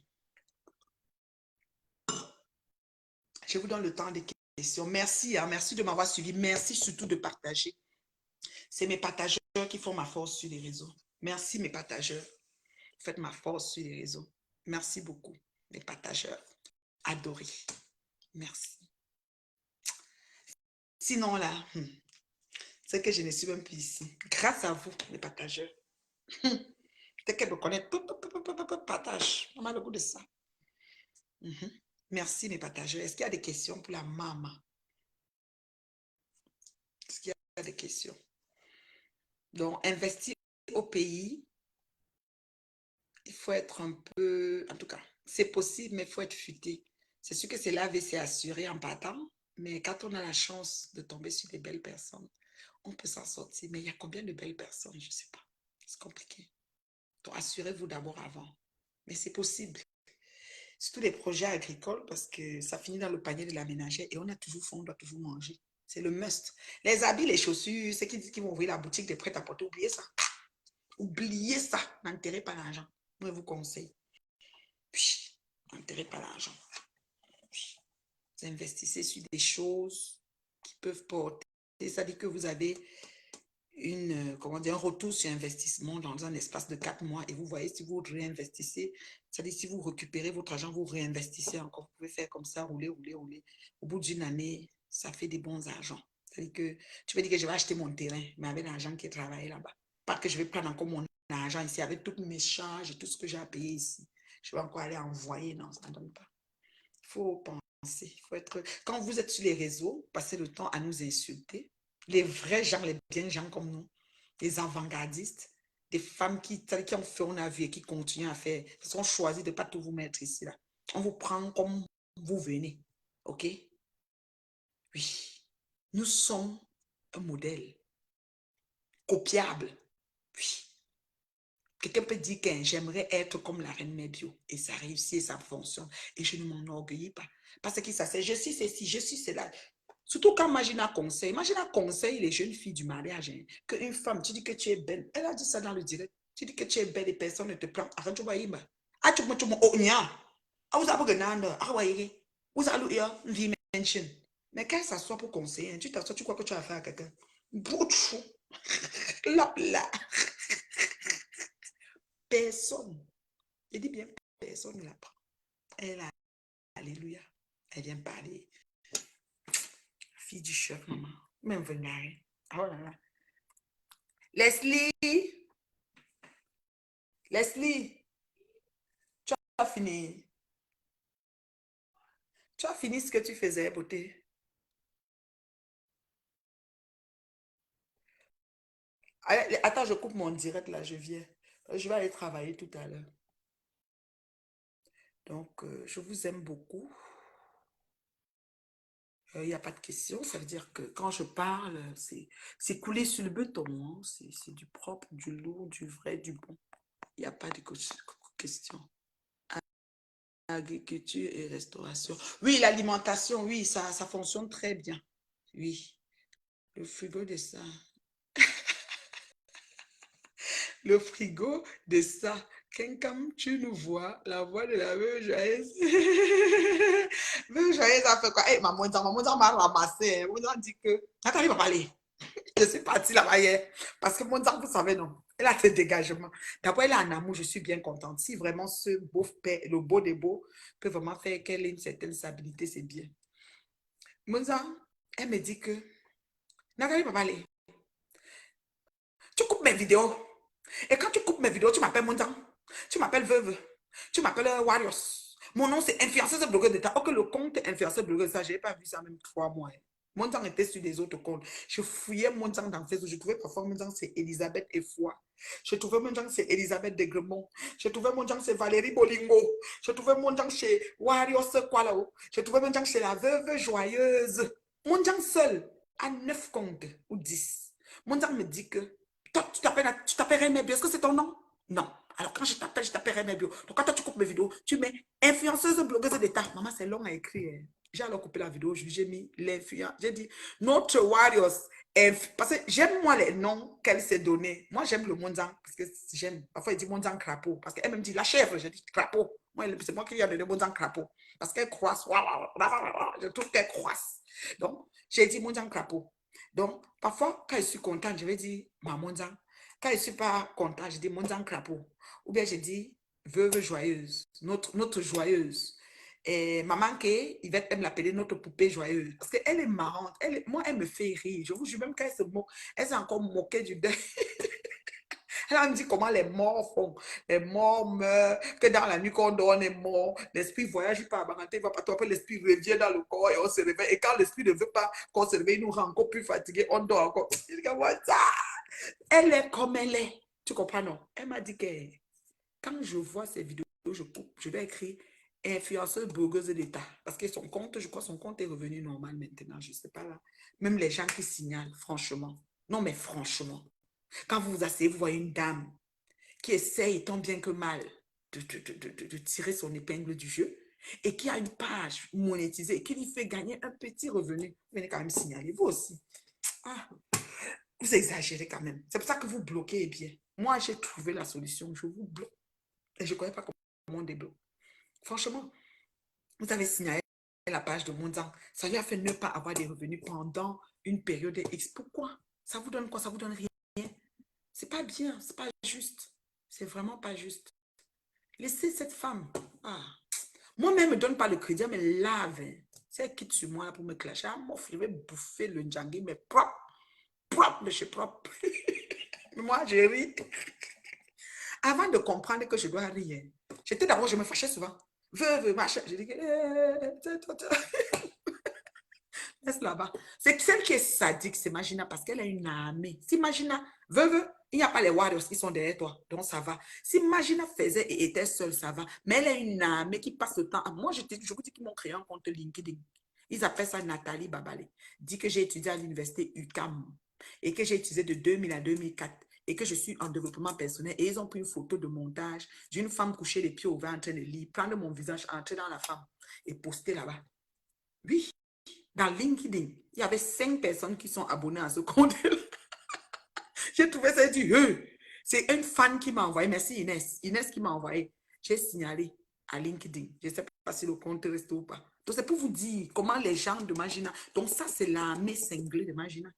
Je vous donne le temps des questions. Merci, hein, merci de m'avoir suivi. Merci surtout de partager. C'est mes partageurs qui font ma force sur les réseaux. Merci, mes partageurs. Vous faites ma force sur les réseaux. Merci beaucoup, mes partageurs. Adorés. Merci. Sinon, là, c'est que je ne suis même plus ici. Grâce à vous, mes partageurs. Dès qu'elle me connaît, partage. On a le goût de ça. Merci, mes partageurs. Est-ce qu'il y a des questions pour la maman? Est-ce qu'il y a des questions? Donc, investir au pays, il faut être un peu... En tout cas, c'est possible, mais il faut être futé. C'est sûr que c'est lavé, c'est assuré en partant, mais quand on a la chance de tomber sur des belles personnes, on peut s'en sortir. Mais il y a combien de belles personnes? Je ne sais pas. C'est compliqué. Donc, assurez-vous d'abord avant. Mais c'est possible. Surtout les projets agricoles, parce que ça finit dans le panier de la ménagère et on a toujours faim, on doit toujours manger. C'est le must. Les habits, les chaussures, ceux qui disent qu'ils vont ouvrir la boutique des prêt-à-porter, oubliez ça. Oubliez ça. N'enterrez pas l'argent. Moi, je vous conseille. N'enterrez pas l'argent. Vous investissez sur des choses qui peuvent porter. C'est-à-dire que vous avez un retour sur investissement dans un espace de 4 mois et vous voyez si vous réinvestissez, c'est-à-dire si vous récupérez votre argent, vous réinvestissez encore. Vous pouvez faire comme ça, rouler. Au bout d'une année, ça fait des bons argents. C'est-à-dire que tu peux dire que je vais acheter mon terrain, mais avec l'argent qui est travaillé là-bas. Pas que je vais prendre encore mon argent ici avec toutes mes charges et tout ce que j'ai à payer ici. Je vais encore aller envoyer. Non, ça ne donne pas. Il faut penser. Il faut être... Quand vous êtes sur les réseaux, passez le temps à nous insulter. Les vrais gens, les bien gens comme nous, les avant-gardistes, des femmes qui ont fait, on a vu et qui continuent à faire, parce qu'on choisit de ne pas tout vous mettre ici. Là. On vous prend comme vous venez. OK? Oui. Nous sommes un modèle copiable. Oui. Quelqu'un peut dire que j'aimerais être comme la reine Mébio et ça réussit et ça fonctionne. Et je ne m'enorgueillis pas. Parce que ça c'est je suis ceci, je suis cela. Surtout quand Magina conseille les jeunes filles du mariage. Hein, qu'une femme, tu dis que tu es belle. Elle a dit ça dans le direct. Tu dis que tu es belle et personne ne te prend. Arrête, tu vas y aller. Ah, tu me oh, nya. Ah, vous avez un ah, ouais, vous avez une vie mention. Mais quand ça soit pour conseiller, tu t'assois, tu crois que tu as affaire à quelqu'un. Bouchou. Là, là. Personne. Je dis bien, personne ne l'apprend. Elle a, alléluia. Elle vient parler. Fille du chef, maman. Même venir. Oh là là. Leslie, tu as fini. Tu as fini ce que tu faisais, beauté. Attends, je coupe mon direct là, je viens. Je vais aller travailler tout à l'heure. Donc, je vous aime beaucoup. Il n'y a pas de question. Ça veut dire que quand je parle, c'est coulé sur le béton. Hein. C'est du propre, du lourd, du vrai, du bon. Il n'y a pas de question. Agriculture et restauration. Oui, l'alimentation, oui, ça fonctionne très bien. Oui, le frigo de ça. Le frigo de ça. Quand tu nous vois, la voix de la veuve joyeuse. Veuve joyeuse a fait quoi? Hey, maman m'a ramassé. Maman dit que... Attends, il va parler. Je suis partie là-bas hier. Parce que mon Dieu, vous savez, non. Elle a fait dégagement. D'abord, elle est en amour, je suis bien contente. Si vraiment ce beau père, le beau des beaux, peut vraiment faire qu'elle ait une certaine stabilité, c'est bien. Monza, elle me dit que Nathalie va parler. Tu coupes mes vidéos. Et quand tu coupes mes vidéos, tu m'appelles Monza. Tu m'appelles Veuve. Tu m'appelles Warriors. Mon nom, c'est influenceuse blogueur d'État. Oh, que le compte influenceuse blogueur d'État, je n'ai pas vu ça même 3 mois. Monzang était sur des autres comptes. Je fouillais Monzang dans Facebook. Je trouvais parfois Monzang, c'est Elisabeth Effoy. Je trouvais Monzang, c'est Elisabeth Degremont. Je trouvais Monzang, c'est Valérie Bolingo. Je trouvais Monzang chez Warriors, quoi là-haut. Je trouvais Monzang chez la veuve joyeuse. Monzang seul a 9 comptes ou 10. Monzang me dit que toi, tu t'appelles René Bio. Est-ce que c'est ton nom? Non. Alors, quand je t'appelle René Bio. Donc, quand toi, tu coupes mes vidéos, tu mets influenceuse, blogueuse d'État. Maman, c'est long à écrire. J'ai alors coupé la vidéo, j'ai mis l'influence. J'ai dit, notre Warriors. Parce que j'aime moi les noms qu'elle s'est donnés. Moi, j'aime le Monzang. Parce que j'aime. Parfois, il dit Monzang crapaud. Parce qu'elle me dit la chèvre. J'ai dit crapaud. Moi, c'est moi qui lui ai donné Monzang crapaud. Parce qu'elle croisse. Je trouve qu'elle croisse. Donc, j'ai dit Monzang crapaud. Donc, parfois, quand je suis contente, je vais dire ma Monzang. Quand je ne suis pas contente, je dis Monzang crapaud. Ou bien je dis veuve joyeuse. Notre joyeuse. Et maman, Yvette aime l'appeler notre poupée joyeuse. Parce qu'elle est marrante. Moi, elle me fait rire. Je vous jure, même quand elle se moque, elle s'est encore moquée du deuil. Elle me dit comment les morts font. Les morts meurent, que dans la nuit qu'on dort, on est mort. L'esprit voyage pas à il va pas toi. Après, l'esprit revient dans le corps et on se réveille. Et quand l'esprit ne veut pas qu'on se réveille, il nous rend encore plus fatigués. On dort encore. Elle est comme elle est. Tu comprends, non? Elle m'a dit que quand je vois ces vidéos, je coupe, je vais écrire influenceuse blogueuse d'État. Parce que son compte, je crois son compte est revenu normal maintenant. Je ne sais pas là. Même les gens qui signalent, franchement. Non, mais franchement. Quand vous vous asseyez, vous voyez une dame qui essaye tant bien que mal de tirer son épingle du jeu et qui a une page monétisée et qui lui fait gagner un petit revenu. Vous venez quand même signaler, vous aussi. Ah, vous exagérez quand même. C'est pour ça que vous bloquez eh bien. Moi, j'ai trouvé la solution. Je vous bloque. Et je ne connais pas comment on débloque. Franchement, vous avez signalé la page de Monzang. Ça lui a fait ne pas avoir des revenus pendant une période X. Pourquoi? Ça vous donne quoi? Ça vous donne rien. C'est pas bien. C'est pas juste. C'est vraiment pas juste. Laissez cette femme. Ah. Moi-même, ne me donne pas le crédit, mais lave. Si elle quitte sur moi pour me clasher, je vais bouffer le njangui, mais propre. Propre de chez propre. Moi, j'ai ri. Avant de comprendre que je dois rire, j'étais d'abord, je me fâchais souvent. Veuve, machin. Je dis que. Laisse là-bas. C'est celle qui est sadique, c'est Magina, parce qu'elle a une armée. Si Magina, veuve, il n'y a pas les warriors qui sont derrière toi, donc ça va. Si Magina faisait et était seule, ça va. Mais elle a une armée qui passe le temps. Moi, je vous dis qu'ils m'ont créé un compte LinkedIn. Ils appellent ça Nathalie Babalé. Dit que j'ai étudié à l'université UQAM et que j'ai utilisé de 2000 à 2004 et que je suis en développement personnel. Et ils ont pris une photo de montage d'une femme couchée les pieds ouverts en train de lire, prendre mon visage, entrer dans la femme et poster là-bas. Oui. Dans LinkedIn, il y avait 5 personnes qui sont abonnées à ce compte. J'ai trouvé ça, j'ai dit, c'est une fan qui m'a envoyé. Merci Inès. Inès qui m'a envoyé. J'ai signalé à LinkedIn. Je ne sais pas si le compte reste ou pas. Donc, c'est pour vous dire comment les gens de Magina. Donc, ça, c'est l'armée cinglée de Magina.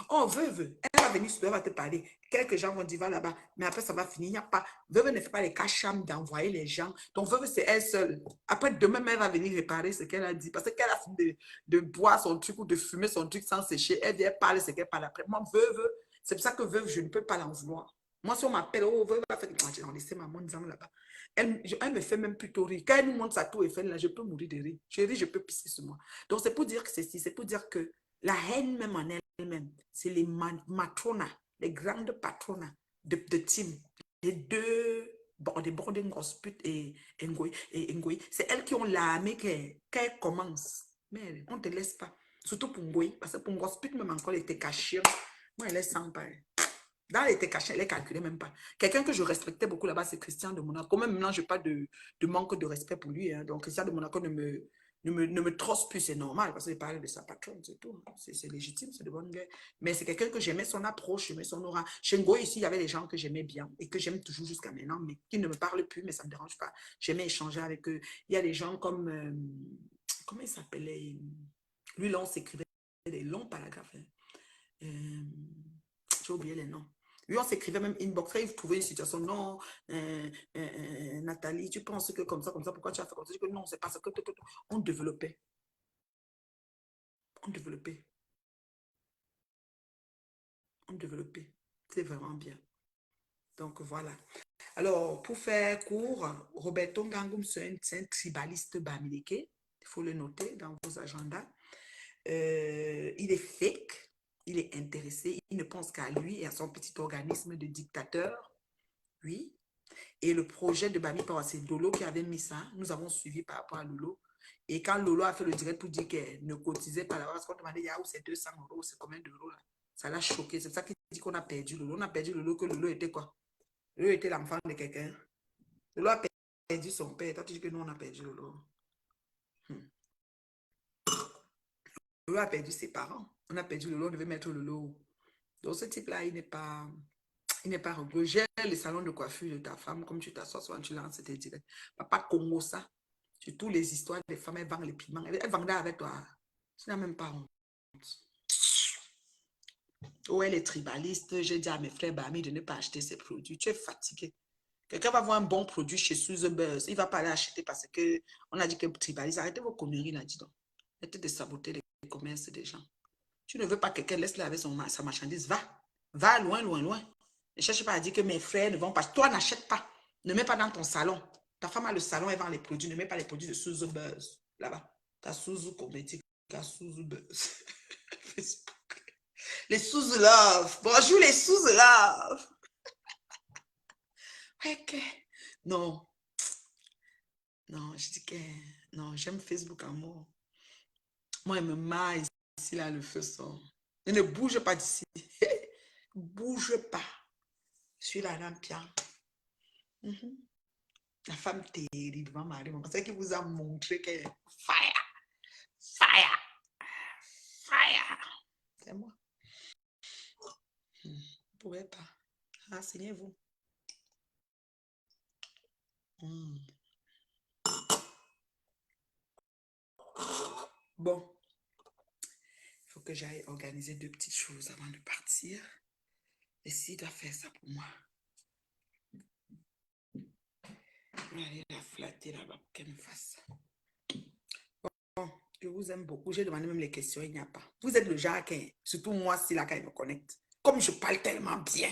Oh, veuve, elle va venir, elle va te parler. Quelques gens vont dire, va là-bas. Mais après, ça va finir. Il n'y a pas. Veuve ne fait pas les cachams d'envoyer les gens. Donc, veuve, c'est elle seule. Après, demain, elle va venir réparer ce qu'elle a dit. Parce qu'elle a fini de boire son truc ou de fumer son truc sans sécher. Elle vient parler ce qu'elle parle après. Moi, veuve, c'est pour ça que veuve, je ne peux pas l'en vouloir. Moi, si on m'appelle, oh, veuve, elle va faire. J'ai laissé ma monzang là-bas. Elle me fait même plutôt rire. Quand elle nous montre sa tour Eiffel, là, je peux mourir de rire. Je ris, je peux pisser sur moi. Donc, c'est pour dire que c'est si, c'est pour dire que la haine même en elle-même, c'est les matronas, les grandes patronas de team. Les deux, des boarding hospitals et Ngoï. C'est elles qui ont l'armée quand elles commencent. Mais on ne te laisse pas. Surtout pour Ngoï. Parce que pour Ngospit, même encore, elle était cachée. Moi, elle est sans pareil. Dans les cachés, elle ne calculait même pas. Quelqu'un que je respectais beaucoup là-bas, c'est Christian de Monaco. Même maintenant, je n'ai pas de manque de respect pour lui. Hein. Donc, Christian de Monaco ne me trosse plus, c'est normal, parce qu'il parlait de sa patronne, c'est tout. Hein. C'est légitime, c'est de bonne guerre. Mais c'est quelqu'un que j'aimais son approche, j'aimais son aura. Chez Ngo, ici, il y avait des gens que j'aimais bien et que j'aime toujours jusqu'à maintenant, mais qui ne me parlent plus, mais ça ne me dérange pas. J'aimais échanger avec eux. Il y a des gens comme, comment il s'appelait? Lui, là, on s'écrivait des longs paragraphes. Hein. J'ai oublié les noms. Lui, on s'écrivait même inbox. Quand il trouvait une situation, non, Nathalie, tu penses que comme ça, pourquoi tu as fait comme ça? Je dis que non, c'est parce que on développait. On développait. On développait. C'est vraiment bien. Donc, voilà. Alors, pour faire court, Roberto Ngangum, c'est un tribaliste bamileke. Il faut le noter dans vos agendas. Il est fake, il est intéressé, il ne pense qu'à lui et à son petit organisme de dictateur. Oui. Et le projet de Bami Power, c'est Lolo qui avait mis ça. Nous avons suivi par rapport à Lolo. Et quand Lolo a fait le direct pour dire qu'elle ne cotisait pas là-bas, parce qu'on demandait, où c'est 200 euros, c'est combien d'euros là? Ça l'a choqué. C'est ça qu'il dit qu'on a perdu Lolo. On a perdu Lolo, que Lolo était quoi? Lolo était l'enfant de quelqu'un. Lolo a perdu son père. Toi, tu dis que nous, on a perdu Lolo. Lolo a perdu ses parents. On a perdu Lolo, on devait mettre Lolo. Donc, ce type-là, il n'est pas rigolo. Gère le salon de coiffure de ta femme, comme tu t'assois souvent, tu lances tes directs. Papa Congo, ça. Sur toutes les histoires des femmes, elles vendent les piments. Elles vendent avec toi. Tu n'as même pas honte. Oh, elle est tribaliste. J'ai dit à mes frères Bami de ne pas acheter ces produits. Tu es fatigué. Quelqu'un va voir un bon produit chez Suze Buzz. Il ne va pas aller acheter parce qu'on a dit que tribaliste. Arrêtez vos conneries là, dis donc. Arrêtez de saboter les commerces des gens. Tu ne veux pas que quelqu'un laisse-le avec sa marchandise. Va. Va loin, loin, loin. Ne cherche pas à dire que mes frères ne vont pas. Toi, n'achète pas. Ne mets pas dans ton salon. Ta femme a le salon, elle vend les produits. Ne mets pas les produits de Suze Buzz. Là-bas. Ta Suze Cosmétique. Ta Suze Buzz. Facebook. Les Suze Love. Bonjour les Suze Love. Ok. Non. Non, je dis que... Non, j'aime Facebook à mort. Moi, il me maille ici, là, le feu sort. Et ne bouge pas d'ici. Bouge pas. Je suis la lampion. La femme terrible, ma Marie. C'est ça qui vous a montré que fire, fire, fire. C'est moi. Vous ne pouvez pas. Renseignez-vous. Bon. Il faut que j'aille organiser deux petites choses avant de partir. Et s'il doit faire ça pour moi. Je vais aller la flatter là-bas pour qu'elle me fasse ça. Bon, je vous aime beaucoup. J'ai demandé même les questions, il n'y a pas. Vous êtes le genre qui, surtout moi, si là, quand il me connecte. Comme je parle tellement bien.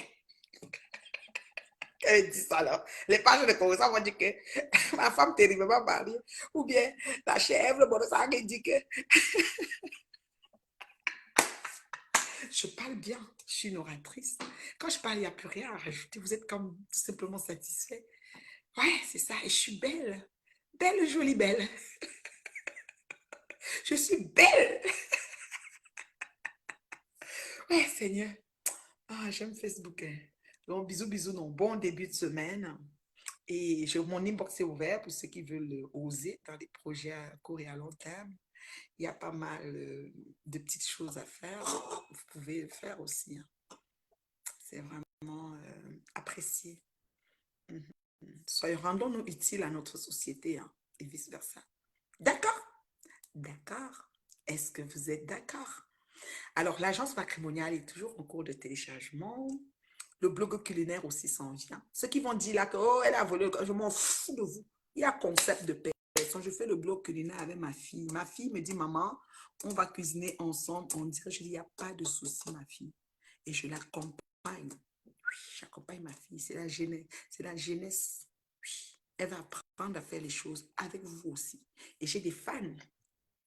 Elle dit ça là. Les pages de conversation vont dire que ma femme terriblement mariée. Ou bien la chèvre, bon, ça dit que je parle bien. Je suis une oratrice. Quand je parle, il n'y a plus rien à rajouter. Vous êtes comme tout simplement satisfait. Ouais, c'est ça. Et je suis belle. Belle, jolie, belle. Je suis belle. Ouais, Seigneur. Ah, j'aime Facebook. Hein. Donc, bisous, bisous. Non. Bon début de semaine. Et mon inbox est ouvert pour ceux qui veulent oser dans des projets à court et à long terme. Il y a pas mal de petites choses à faire. Vous pouvez le faire aussi. Hein. C'est vraiment apprécié. Rendons-nous utiles à notre société hein, et vice-versa. D'accord? D'accord. Est-ce que vous êtes d'accord? Alors, l'agence matrimoniale est toujours en cours de téléchargement. Le blog culinaire aussi s'en vient. Ceux qui vont dire là que, oh, elle a volé, je m'en fous de vous. Il y a concept de personne. Je fais le blog culinaire avec ma fille. Ma fille me dit, maman, on va cuisiner ensemble. On dirait, je dis, il n'y a pas de souci, ma fille. Et je l'accompagne. Oui, j'accompagne ma fille. C'est la jeunesse. C'est la jeunesse. Oui. Elle va apprendre à faire les choses avec vous aussi. Et j'ai des fans.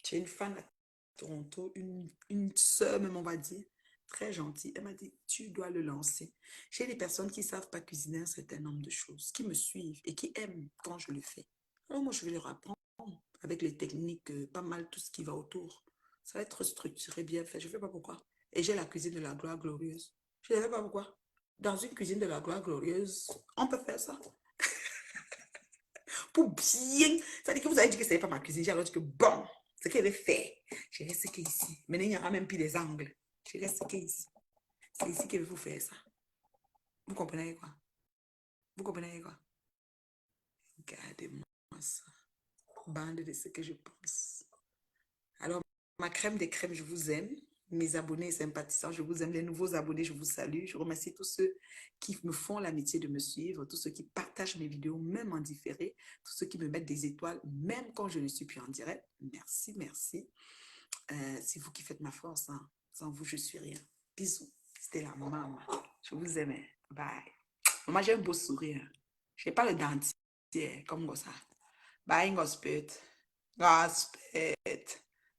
J'ai une fan à Toronto, une sœur même, on va dire, très gentille. Elle m'a dit, tu dois le lancer. J'ai des personnes qui ne savent pas cuisiner un certain nombre de choses, qui me suivent et qui aiment quand je le fais. Alors moi, je vais leur apprendre avec les techniques, pas mal tout ce qui va autour. Ça va être structuré, bien fait. Je ne sais pas pourquoi. Et j'ai la cuisine de la gloire glorieuse. Je ne sais pas pourquoi. Dans une cuisine de la gloire glorieuse, on peut faire ça. Pour bien... Ça veut dire que vous avez dit que ce n'est pas ma cuisine. J'ai alors dit que bon, ce qu'elle veut faire, je reste ici. Maintenant, il n'y aura même plus des angles. Je reste ici. C'est ici qu'elle veut vous faire ça. Vous comprenez quoi? Vous comprenez quoi? Regardez-moi ça. Bande de ce que je pense. Alors, ma crème des crèmes, je vous aime. Mes abonnés et sympathisants, je vous aime. Les nouveaux abonnés, je vous salue. Je remercie tous ceux qui me font l'amitié de me suivre, tous ceux qui partagent mes vidéos, même en différé, tous ceux qui me mettent des étoiles, même quand je ne suis plus en direct. Merci, merci. C'est vous qui faites ma force. Hein. Sans vous, je suis rien. Bisous. C'était la maman. Je vous aime. Bye. Moi, j'ai un beau sourire. Je n'ai pas le dentier comme ça. Bye, Gospel. Gospel.